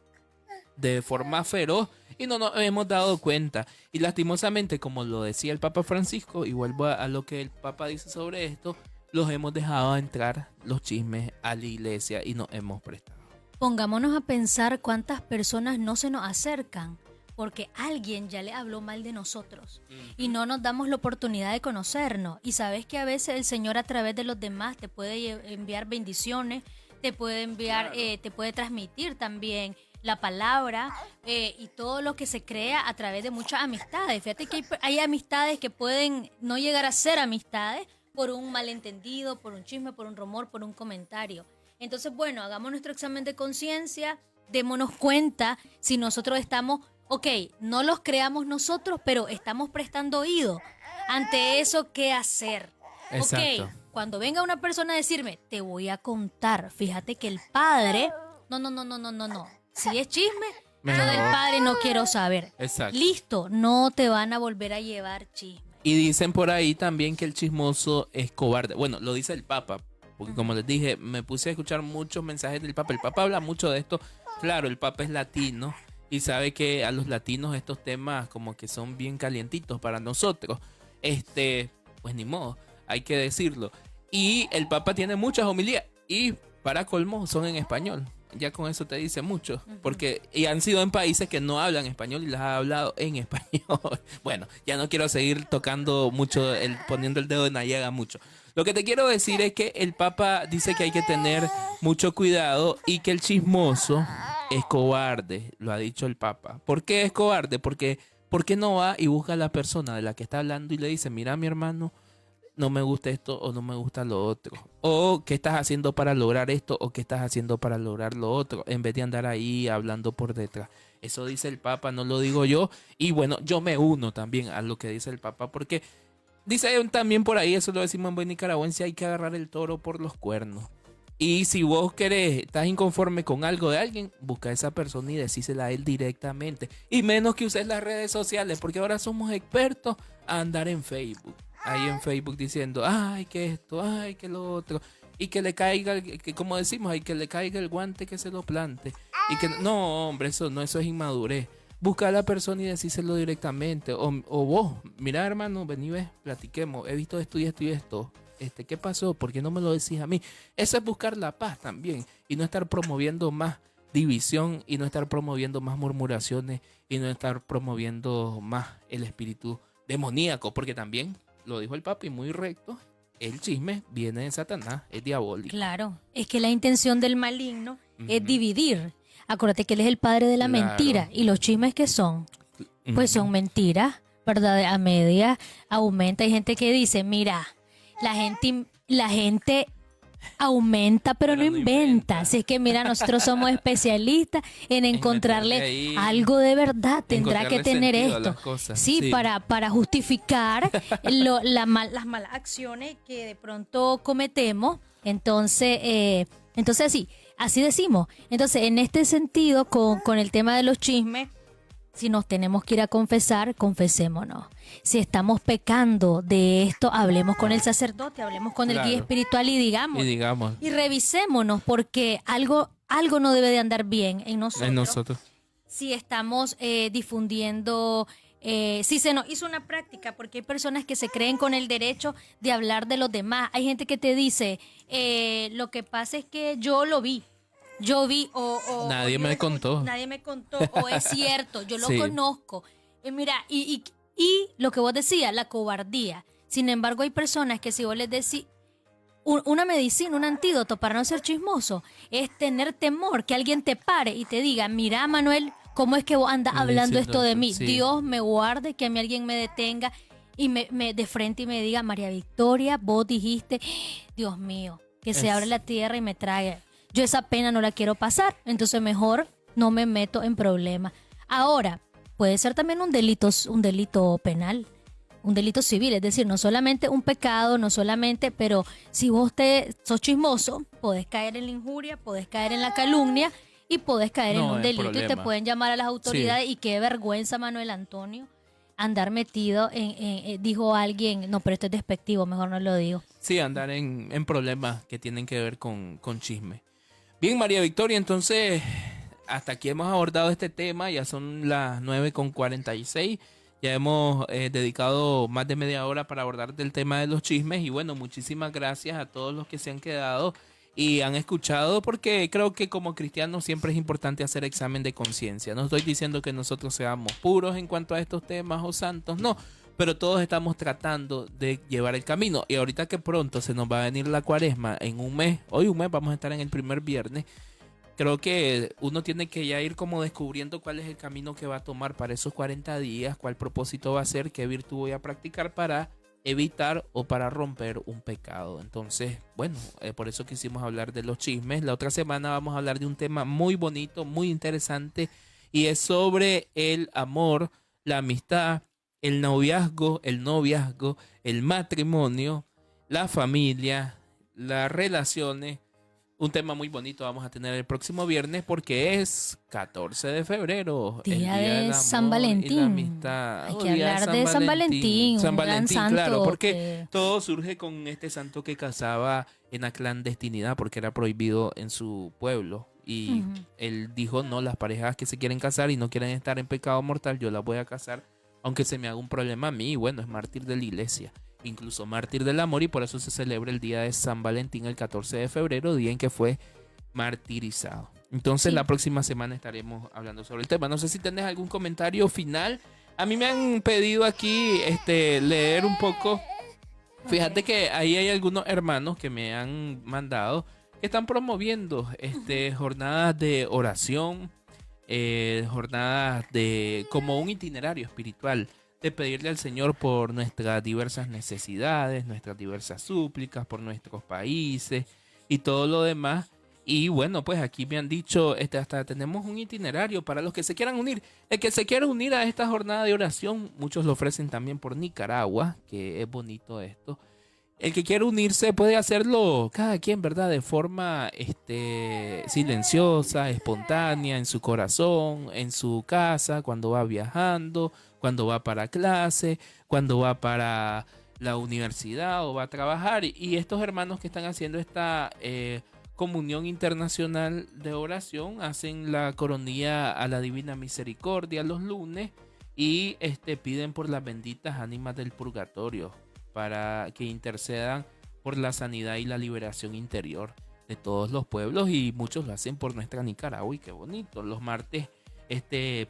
Speaker 1: de forma feroz y no nos hemos dado cuenta. Y lastimosamente, como lo decía el Papa Francisco, y vuelvo a lo que el Papa dice sobre esto, los hemos dejado entrar los chismes a la iglesia y nos hemos prestado.
Speaker 6: Pongámonos a pensar cuántas personas no se nos acercan porque alguien ya le habló mal de nosotros y no nos damos la oportunidad de conocernos. Y sabes que a veces el Señor a través de los demás te puede enviar bendiciones, te puede enviar, te puede transmitir también la palabra y todo lo que se crea a través de muchas amistades. Fíjate que hay amistades que pueden no llegar a ser amistades por un malentendido, por un chisme, por un rumor, por un comentario. Entonces, bueno, hagamos nuestro examen de conciencia, démonos cuenta si nosotros estamos, no los creamos nosotros, pero estamos prestando oído. Ante eso, ¿qué hacer?
Speaker 1: Exacto.
Speaker 6: Cuando venga una persona a decirme, te voy a contar, fíjate que el padre, no. Si es chisme, yo del padre no quiero saber.
Speaker 1: Exacto.
Speaker 6: Listo, no te van a volver a llevar chisme.
Speaker 1: Y dicen por ahí también que el chismoso es cobarde. Bueno, lo dice el Papa, porque como les dije, me puse a escuchar muchos mensajes del Papa. El Papa habla mucho de esto. Claro, el Papa es latino y sabe que a los latinos estos temas como que son bien calientitos para nosotros. Pues ni modo, hay que decirlo. Y el Papa tiene muchas homilías y para colmo son en español. Ya con eso te dice mucho, porque y han sido en países que no hablan español y las ha hablado en español. Bueno, ya no quiero seguir tocando mucho, poniendo el dedo en la llaga mucho. Lo que te quiero decir es que el Papa dice que hay que tener mucho cuidado y que el chismoso es cobarde, lo ha dicho el Papa. ¿Por qué es cobarde? Porque ¿por qué no va y busca a la persona de la que está hablando y le dice, mira mi hermano, no me gusta esto o no me gusta lo otro? O ¿qué estás haciendo para lograr esto o qué estás haciendo para lograr lo otro? En vez de andar ahí hablando por detrás. Eso dice el Papa, no lo digo yo. Y bueno, yo me uno también a lo que dice el Papa porque dice también por ahí, eso lo decimos en buen nicaragüense, hay que agarrar el toro por los cuernos. Y si vos querés, estás inconforme con algo de alguien, busca a esa persona y decísela a él directamente. Y menos que uses las redes sociales, porque ahora somos expertos a andar en Facebook. Ahí en Facebook diciendo, ay, que esto, ay, que lo otro. Y que le caiga, que como decimos, ay, que le caiga el guante que se lo plante. Y que no, hombre, eso es inmadurez. Busca a la persona y decíselo directamente. O vos, mira hermano, vení, ves, platiquemos. He visto esto y esto y esto. ¿Qué pasó? ¿Por qué no me lo decís a mí? Eso es buscar la paz también. Y no estar promoviendo más división. Y no estar promoviendo más murmuraciones. Y no estar promoviendo más el espíritu demoníaco. Porque también, lo dijo el papi muy recto, el chisme viene de Satanás, es diabólico.
Speaker 6: Claro, es que la intención del maligno es dividir. Acuérdate que él es el padre de la mentira. ¿Y los chismes qué son? Pues son mentiras, ¿verdad? A media aumenta. Hay gente que dice, mira, la gente aumenta pero no inventa. Así es que mira, nosotros somos especialistas en encontrarle algo de verdad. Tendrá que tener esto. Sí, para justificar las malas acciones que de pronto cometemos. Entonces sí, así decimos. Entonces, en este sentido, con el tema de los chismes, si nos tenemos que ir a confesar, confesémonos. Si estamos pecando de esto, hablemos con el sacerdote, hablemos con el guía espiritual y digamos. Y revisémonos, porque algo no debe de andar bien en nosotros. Si estamos difundiendo, si se nos hizo una práctica, porque hay personas que se creen con el derecho de hablar de los demás. Hay gente que te dice, lo que pasa es que yo vi o
Speaker 1: nadie me contó,
Speaker 6: o es cierto, yo lo conozco. Mira, y lo que vos decías, la cobardía. Sin embargo, hay personas que si vos les decís una medicina, un antídoto para no ser chismoso, es tener temor que alguien te pare y te diga, mira Manuel, ¿cómo es que vos andas hablando esto de mí? Sí. Dios me guarde que a mí alguien me detenga y me de frente y me diga, María Victoria, vos dijiste, Dios mío, que se abre la tierra y me trague. Yo esa pena no la quiero pasar, entonces mejor no me meto en problemas. Ahora, puede ser también un delito penal, un delito civil, es decir, no solamente un pecado, pero si vos sos chismoso, podés caer en la injuria, podés caer en la calumnia y podés caer en un delito problema. Y te pueden llamar a las autoridades y qué vergüenza, Manuel Antonio, andar metido dijo alguien, no, pero esto es despectivo, mejor no lo digo.
Speaker 1: Sí, andar en problemas que tienen que ver con chisme. Bien, María Victoria, entonces hasta aquí hemos abordado este tema, ya son las 9:46, ya hemos dedicado más de media hora para abordar el tema de los chismes y bueno, muchísimas gracias a todos los que se han quedado y han escuchado, porque creo que como cristianos siempre es importante hacer examen de conciencia. No estoy diciendo que nosotros seamos puros en cuanto a estos temas o santos, no, pero todos estamos tratando de llevar el camino. Y ahorita que pronto se nos va a venir la cuaresma en un mes, hoy un mes vamos a estar en el primer viernes, creo que uno tiene que ya ir como descubriendo cuál es el camino que va a tomar para esos 40 días, cuál propósito va a ser, qué virtud voy a practicar para evitar o para romper un pecado. Entonces, bueno, por eso quisimos hablar de los chismes. La otra semana vamos a hablar de un tema muy bonito, muy interesante, y es sobre el amor, la amistad, el noviazgo, el matrimonio, la familia, las relaciones. Un tema muy bonito vamos a tener el próximo viernes porque es 14 de febrero.
Speaker 6: Día
Speaker 1: el
Speaker 6: de
Speaker 1: del
Speaker 6: San
Speaker 1: amor
Speaker 6: Valentín.
Speaker 1: y la amistad.
Speaker 6: Hay
Speaker 1: Oh,
Speaker 6: que
Speaker 1: día
Speaker 6: hablar de San Valentín,
Speaker 1: San
Speaker 6: un gran
Speaker 1: Valentín,
Speaker 6: santo
Speaker 1: claro, porque
Speaker 6: que-
Speaker 1: todo surge con este santo que casaba en la clandestinidad porque era prohibido en su pueblo. Y
Speaker 6: Ujú.
Speaker 1: él dijo, no, las parejas que se quieren casar y no quieren estar en pecado mortal, yo las voy a casar, aunque se me haga un problema a mí. Y bueno, es mártir de la iglesia, incluso mártir del amor, y por eso se celebra el día de San Valentín el 14 de febrero, día en que fue martirizado. Entonces
Speaker 6: Sí.
Speaker 1: la próxima semana estaremos hablando sobre el tema. No sé si tenés algún comentario final. A mí me han pedido aquí leer un poco. Fíjate que ahí hay algunos hermanos que me han mandado que están promoviendo jornadas de oración, jornadas de como un itinerario espiritual, de pedirle al Señor por nuestras diversas necesidades, nuestras diversas súplicas, por nuestros países y todo lo demás. Y bueno, pues aquí me han dicho, hasta tenemos un itinerario para los que se quieran unir. El que se quiera unir a esta jornada de oración, muchos lo ofrecen también por Nicaragua, que es bonito esto. El que quiera unirse puede hacerlo cada quien, ¿verdad? De forma silenciosa, espontánea, en su corazón, en su casa, cuando va viajando, cuando va para clase, cuando va para la universidad o va a trabajar. Y estos hermanos que están haciendo esta comunión internacional de oración hacen la coronilla a la Divina Misericordia los lunes y piden por las benditas ánimas del purgatorio, para que intercedan por la sanidad y la liberación interior de todos los pueblos, y muchos lo hacen por nuestra Nicaragua. Y qué bonito. Los martes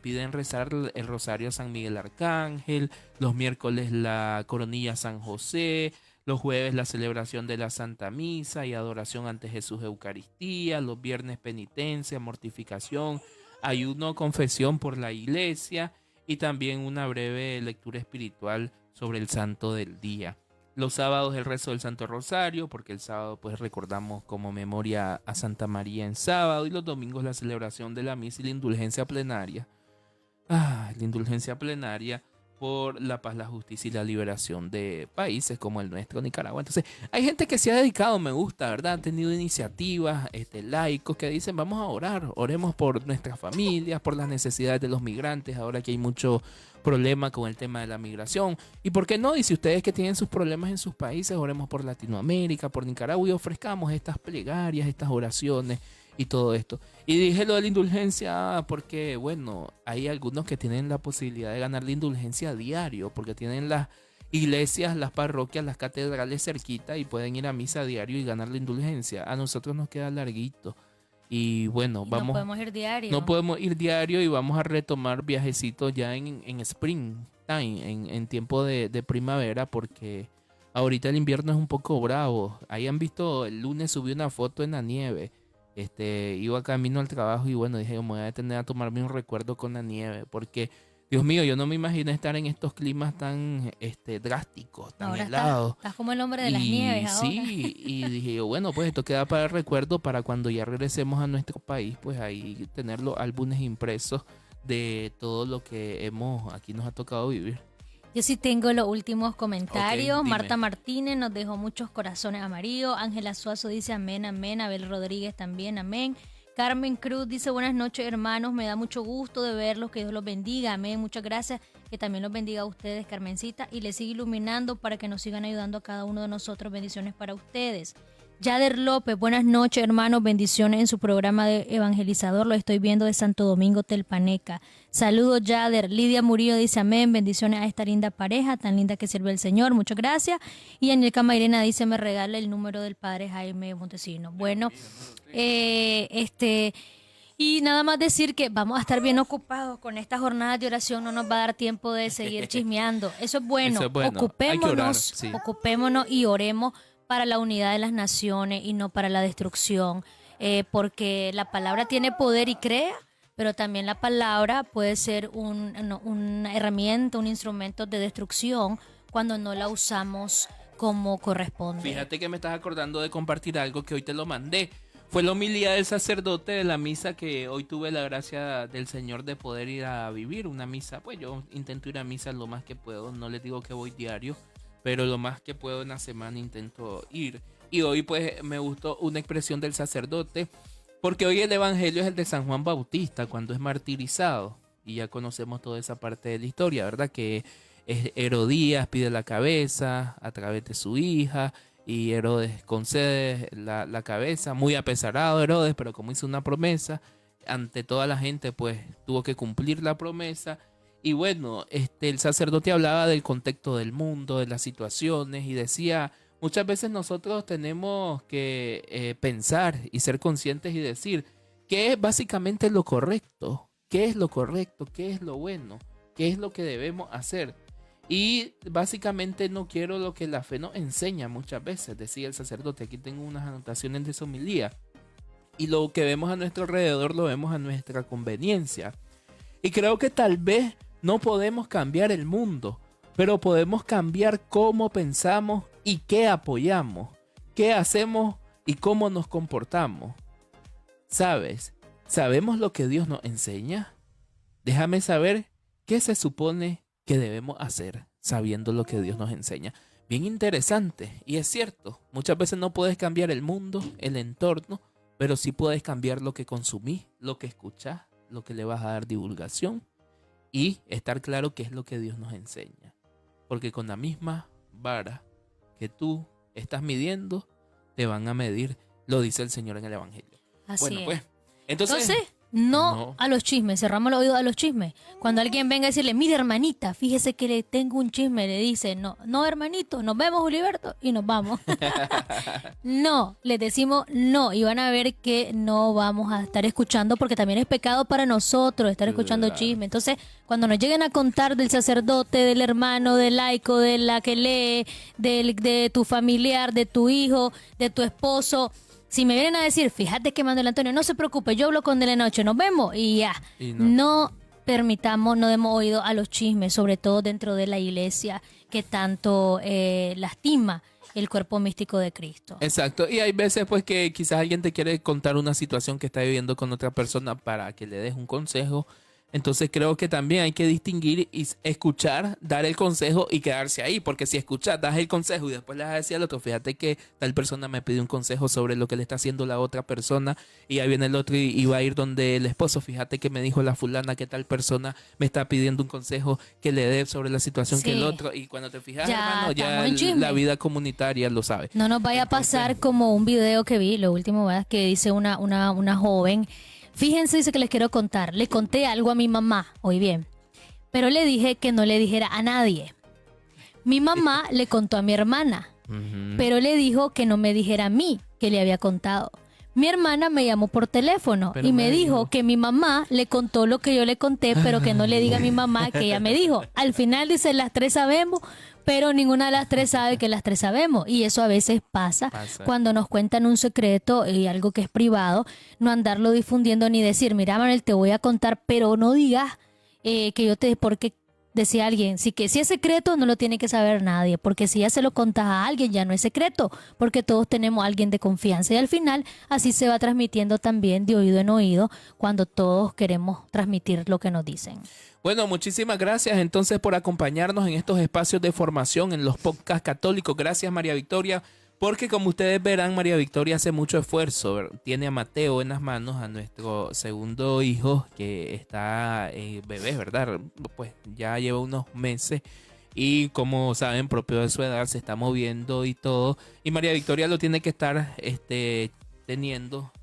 Speaker 1: piden rezar el rosario a San Miguel Arcángel, los miércoles la coronilla a San José, los jueves la celebración de la Santa Misa y adoración ante Jesús Eucaristía, los viernes penitencia, mortificación, ayuno, confesión por la iglesia y también una breve lectura espiritual sobre el santo del día. Los sábados el rezo del Santo Rosario, porque el sábado pues recordamos como memoria a Santa María en sábado, y los domingos la celebración de la misa y la indulgencia plenaria. La indulgencia plenaria por la paz, la justicia y la liberación de países como el nuestro, Nicaragua. Entonces, hay gente que se ha dedicado, me gusta, ¿verdad? Han tenido iniciativas, laicos que dicen, vamos a orar, oremos por nuestras familias, por las necesidades de los migrantes, ahora que hay mucho problema con el tema de la migración. ¿Y por qué no? Y si ustedes que tienen sus problemas en sus países, oremos por Latinoamérica, por Nicaragua, y ofrezcamos estas plegarias, estas oraciones y todo esto. Y dije lo de la indulgencia porque, bueno, hay algunos que tienen la posibilidad de ganar la indulgencia a diario, porque tienen las iglesias, las parroquias, las catedrales cerquita y pueden ir a misa a diario y ganar la indulgencia. A nosotros nos queda larguito. Y bueno,
Speaker 6: Y
Speaker 1: vamos.
Speaker 6: no podemos ir diario.
Speaker 1: No podemos ir diario y vamos a retomar viajecitos ya en spring time, en tiempo de primavera, porque ahorita el invierno es un poco bravo. Ahí han visto, el lunes subí una foto en la nieve. Iba camino al trabajo y bueno, dije, me voy a detener a tomarme un recuerdo con la nieve, porque Dios mío, yo no me imagino estar en estos climas tan drásticos, tan
Speaker 6: Ahora
Speaker 1: helados.
Speaker 6: estás como el hombre de las nieves ahora.
Speaker 1: Sí, y dije yo, bueno, pues esto queda para el recuerdo, para cuando ya regresemos a nuestro país, pues ahí tener los álbumes impresos de todo lo que aquí nos ha tocado vivir.
Speaker 6: Yo sí tengo los últimos comentarios.
Speaker 1: Ok, dime.
Speaker 6: Marta Martínez nos dejó muchos corazones amarillos. Ángela Suazo dice amén, amén. Abel Rodríguez también, amén. Carmen Cruz dice buenas noches hermanos, me da mucho gusto de verlos, que Dios los bendiga, amén, muchas gracias, que también los bendiga a ustedes, Carmencita, y les siga iluminando para que nos sigan ayudando a cada uno de nosotros, bendiciones para ustedes. Yader López, buenas noches, hermanos, bendiciones en su programa de evangelizador, lo estoy viendo de Santo Domingo, Telpaneca. Saludos, Yader. Lidia Murillo dice amén, bendiciones a esta linda pareja, tan linda que sirve el Señor, muchas gracias. Y Anelka Mairena dice, me regala el número del padre Jaime Montesino. Bueno, y nada más decir que vamos a estar bien ocupados con esta jornada de oración, no nos va a dar tiempo de seguir chismeando. Eso es bueno,
Speaker 1: Eso es bueno.
Speaker 6: Ocupémonos,
Speaker 1: Hay que orar, sí.
Speaker 6: ocupémonos y oremos para la unidad de las naciones y no para la destrucción, porque la palabra tiene poder y crea, pero también la palabra puede ser una herramienta, un instrumento de destrucción cuando no la usamos como corresponde.
Speaker 1: Fíjate que me estás acordando de compartir algo que hoy te lo mandé. Fue la homilía del sacerdote de la misa que hoy tuve la gracia del Señor de poder ir a vivir una misa. Pues yo intento ir a misa lo más que puedo, no les digo que voy diario, pero lo más que puedo en la semana intento ir. Y hoy pues me gustó una expresión del sacerdote, porque hoy el evangelio es el de San Juan Bautista, cuando es martirizado. Y ya conocemos toda esa parte de la historia, ¿verdad? Que Herodías pide la cabeza a través de su hija, y Herodes concede la cabeza, muy apesarado Herodes, pero como hizo una promesa, ante toda la gente pues tuvo que cumplir la promesa. Y bueno, el sacerdote hablaba del contexto del mundo, de las situaciones, y decía, muchas veces nosotros tenemos que pensar y ser conscientes y decir, ¿qué es básicamente lo correcto? ¿Qué es lo correcto? ¿Qué es lo bueno? ¿Qué es lo que debemos hacer? Y básicamente no quiero lo que la fe nos enseña muchas veces, decía el sacerdote. Aquí tengo unas anotaciones de su homilía. Y lo que vemos a nuestro alrededor lo vemos a nuestra conveniencia. Y creo que tal vez no podemos cambiar el mundo, pero podemos cambiar cómo pensamos y qué apoyamos, qué hacemos y cómo nos comportamos. ¿Sabes? ¿Sabemos lo que Dios nos enseña? Déjame saber qué se supone que debemos hacer sabiendo lo que Dios nos enseña. Bien interesante, y es cierto, muchas veces no puedes cambiar el mundo, el entorno, pero sí puedes cambiar lo que consumís, lo que escuchás, lo que le vas a dar divulgación, y estar claro qué es lo que Dios nos enseña. Porque con la misma vara que tú estás midiendo, te van a medir, lo dice el Señor en el Evangelio.
Speaker 6: Así
Speaker 1: bueno,
Speaker 6: es.
Speaker 1: pues, entonces
Speaker 6: no a los chismes, cerramos el oído a los chismes. Cuando alguien venga a decirle, mire hermanita, fíjese que le tengo un chisme, le dice, no hermanito, nos vemos Uliberto y nos vamos. No, les decimos no y van a ver que no vamos a estar escuchando porque también es pecado para nosotros estar escuchando chisme. Entonces, cuando nos lleguen a contar del sacerdote, del hermano, del laico, de la que lee, de tu familiar, de tu hijo, de tu esposo, si me vienen a decir, fíjate que Manuel Antonio, no se preocupe, yo hablo con él de noche, nos vemos y ya.
Speaker 1: Y
Speaker 6: no permitamos, no demos oído a los chismes, sobre todo dentro de la iglesia que tanto lastima el cuerpo místico de Cristo.
Speaker 1: Exacto, y hay veces pues que quizás alguien te quiere contar una situación que está viviendo con otra persona para que le des un consejo. Entonces creo que también hay que distinguir y escuchar, dar el consejo y quedarse ahí, porque si escuchas, das el consejo y después le vas a decir al otro, fíjate que tal persona me pidió un consejo sobre lo que le está haciendo la otra persona, y ahí viene el otro y va a ir donde el esposo, fíjate que me dijo la fulana que tal persona me está pidiendo un consejo que le dé sobre la situación que el otro, y cuando te fijas, hermano, ya la vida comunitaria lo sabe.
Speaker 6: No nos vaya a pasar como un video que vi, lo último, ¿verdad? Que dice una joven. Fíjense, dice que les quiero contar. Le conté algo a mi mamá, hoy bien, pero le dije que no le dijera a nadie. Mi mamá le contó a mi hermana, pero le dijo que no me dijera a mí que le había contado. Mi hermana me llamó por teléfono y me dijo que mi mamá le contó lo que yo le conté, pero que no le diga a mi mamá que ella me dijo. Al final dice, las tres sabemos, pero ninguna de las tres sabe que las tres sabemos. Y eso a veces pasa cuando nos cuentan un secreto y algo que es privado, no andarlo difundiendo ni decir, mira Manuel, te voy a contar, pero no digas que yo te... porque decía alguien, si es secreto no lo tiene que saber nadie, porque si ya se lo contas a alguien ya no es secreto, porque todos tenemos a alguien de confianza y al final así se va transmitiendo también de oído en oído cuando todos queremos transmitir lo que nos dicen.
Speaker 1: Bueno, muchísimas gracias entonces por acompañarnos en estos espacios de formación en los podcasts católicos. Gracias María Victoria, porque como ustedes verán, María Victoria hace mucho esfuerzo. Tiene a Mateo en las manos, a nuestro segundo hijo que está bebé, ¿verdad? Pues ya lleva unos meses y como saben, propio de su edad, se está moviendo y todo. Y María Victoria lo tiene que estar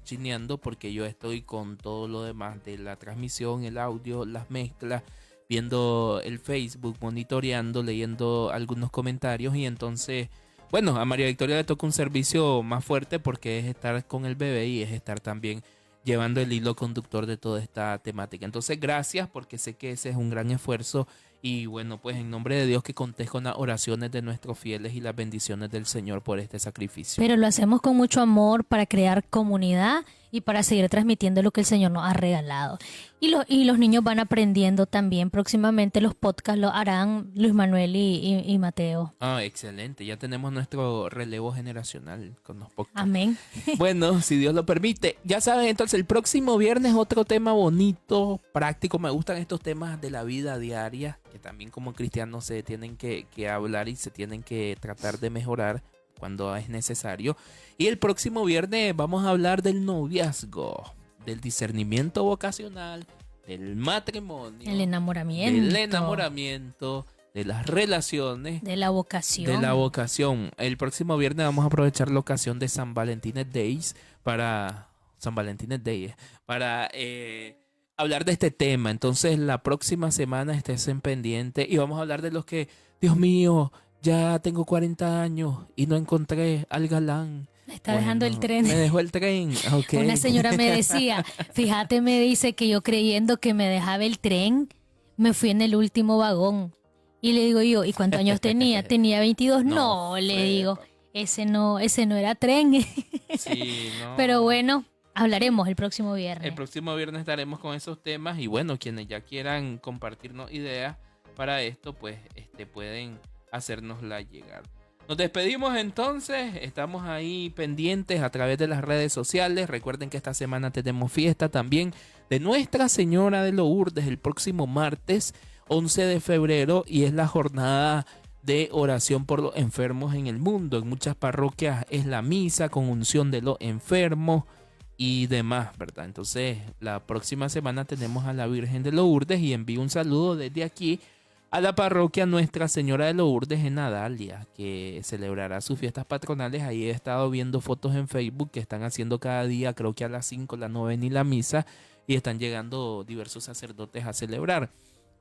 Speaker 1: chineando, porque yo estoy con todo lo demás de la transmisión, el audio, las mezclas, viendo el Facebook, monitoreando, leyendo algunos comentarios. Y entonces, bueno, a María Victoria le toca un servicio más fuerte porque es estar con el bebé y es estar también llevando el hilo conductor de toda esta temática. Entonces, gracias, porque sé que ese es un gran esfuerzo. Y bueno, pues en nombre de Dios, que contés con las oraciones de nuestros fieles y las bendiciones del Señor por este sacrificio.
Speaker 6: Pero lo hacemos con mucho amor para crear comunidad y para seguir transmitiendo lo que el Señor nos ha regalado. Y los niños van aprendiendo también. Próximamente los podcasts lo harán Luis Manuel y Mateo.
Speaker 1: Ah, excelente. Ya tenemos nuestro relevo generacional con los podcasts.
Speaker 6: Amén.
Speaker 1: Bueno, si Dios lo permite. Ya saben, entonces el próximo viernes otro tema bonito, práctico. Me gustan estos temas de la vida diaria, que también como cristianos se tienen que hablar y se tienen que tratar de mejorar cuando es necesario. Y el próximo viernes vamos a hablar del noviazgo, del discernimiento vocacional, del matrimonio,
Speaker 6: El enamoramiento.
Speaker 1: de las relaciones,
Speaker 6: De la vocación.
Speaker 1: de la vocación. El próximo viernes vamos a aprovechar la ocasión de San Valentín Day para hablar de este tema. Entonces la próxima semana estés en pendiente y vamos a hablar de los que, Dios mío, ya tengo 40 años y no encontré al galán.
Speaker 6: Me está dejando el tren.
Speaker 1: Me dejó el tren. Okay.
Speaker 6: Una señora me decía, fíjate, me dice que yo creyendo que me dejaba el tren, me fui en el último vagón. Y le digo yo, ¿y cuántos años tenía? Tenía 22. No, le digo, ese no era tren.
Speaker 1: Sí, no.
Speaker 6: Pero bueno, hablaremos el próximo viernes.
Speaker 1: El próximo viernes estaremos con esos temas y bueno, quienes ya quieran compartirnos ideas para esto, pues pueden hacérnosla llegar. Nos despedimos entonces, estamos ahí pendientes a través de las redes sociales. Recuerden que esta semana tenemos fiesta también de Nuestra Señora de Lourdes el próximo martes 11 de febrero y es la jornada de oración por los enfermos en el mundo. En muchas parroquias es la misa con unción de los enfermos y demás, ¿verdad? Entonces la próxima semana tenemos a la Virgen de Lourdes y envío un saludo desde aquí a la parroquia Nuestra Señora de Lourdes en Adalia, que celebrará sus fiestas patronales. Ahí he estado viendo fotos en Facebook que están haciendo cada día, creo que a las 5, la novena y la misa, y están llegando diversos sacerdotes a celebrar.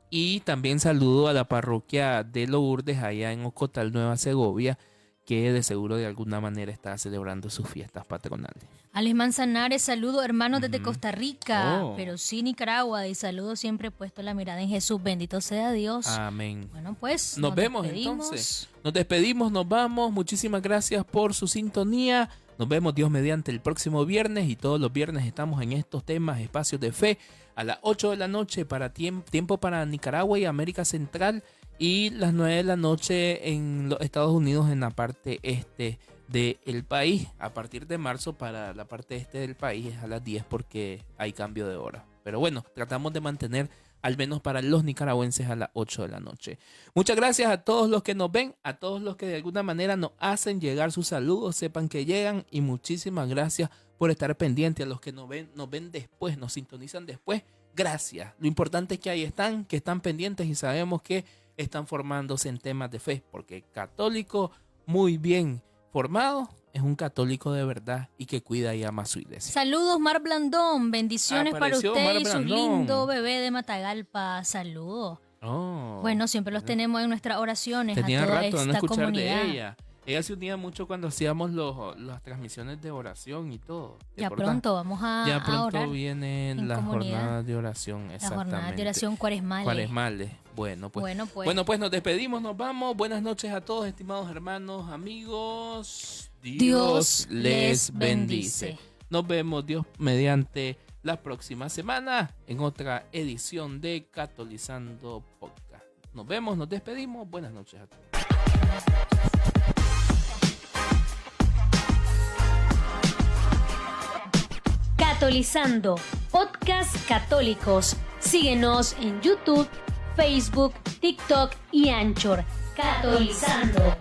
Speaker 1: Y también saludo a la parroquia de Lourdes allá en Ocotal, Nueva Segovia, que de seguro de alguna manera está celebrando sus fiestas patronales.
Speaker 6: Alex Manzanares, saludos hermanos desde Costa Rica,
Speaker 1: Oh.
Speaker 6: pero sí Nicaragua, y saludos siempre puesto la mirada en Jesús, bendito sea Dios.
Speaker 1: Amén.
Speaker 6: Bueno, pues
Speaker 1: Nos vemos
Speaker 6: despedimos.
Speaker 1: entonces. Nos despedimos, nos vamos. Muchísimas gracias por su sintonía. Nos vemos Dios mediante el próximo viernes y todos los viernes estamos en estos temas, espacios de fe, a las 8 de la noche para tiempo para Nicaragua y América Central y las 9 de la noche en los Estados Unidos en la parte este del país. A partir de marzo para la parte este del país es a las 10 porque hay cambio de hora. Pero bueno, tratamos de mantener al menos para los nicaragüenses a las 8 de la noche. Muchas gracias a todos los que nos ven, a todos los que de alguna manera nos hacen llegar sus saludos, sepan que llegan y muchísimas gracias por estar pendientes. A los que nos ven después, nos sintonizan después, gracias. Lo importante es que ahí están, que están pendientes y sabemos que están formándose en temas de fe, porque católico muy bien formado es un católico de verdad y que cuida y ama a su iglesia.
Speaker 6: Saludos Mar Blandón, bendiciones para
Speaker 1: Apareció
Speaker 6: usted
Speaker 1: Mar
Speaker 6: y su
Speaker 1: Blandón.
Speaker 6: lindo bebé de Matagalpa, saludos.
Speaker 1: Oh,
Speaker 6: Bueno, siempre los tenemos en nuestras oraciones
Speaker 1: tenía
Speaker 6: a toda
Speaker 1: rato de
Speaker 6: esta
Speaker 1: no escuchar
Speaker 6: comunidad.
Speaker 1: de ella. Ella se unía mucho cuando hacíamos las transmisiones de oración y todo. ¿te
Speaker 6: Ya
Speaker 1: acordás?
Speaker 6: pronto vamos a
Speaker 1: Ya pronto
Speaker 6: orar.
Speaker 1: vienen
Speaker 6: en
Speaker 1: las
Speaker 6: comunidad.
Speaker 1: jornadas de oración.
Speaker 6: Las
Speaker 1: Exactamente.
Speaker 6: jornadas de oración cuaresmales.
Speaker 1: Cuaresmales. Bueno, pues. Bueno, pues nos despedimos, nos vamos. Buenas noches a todos, estimados hermanos, amigos.
Speaker 6: Dios les bendice.
Speaker 1: Nos vemos, Dios mediante, la próxima semana en otra edición de Catolizando Podcast. Nos vemos, nos despedimos. Buenas noches a todos.
Speaker 6: Catolizando, podcast católicos. Síguenos en YouTube, Facebook, TikTok y Anchor. Catolizando.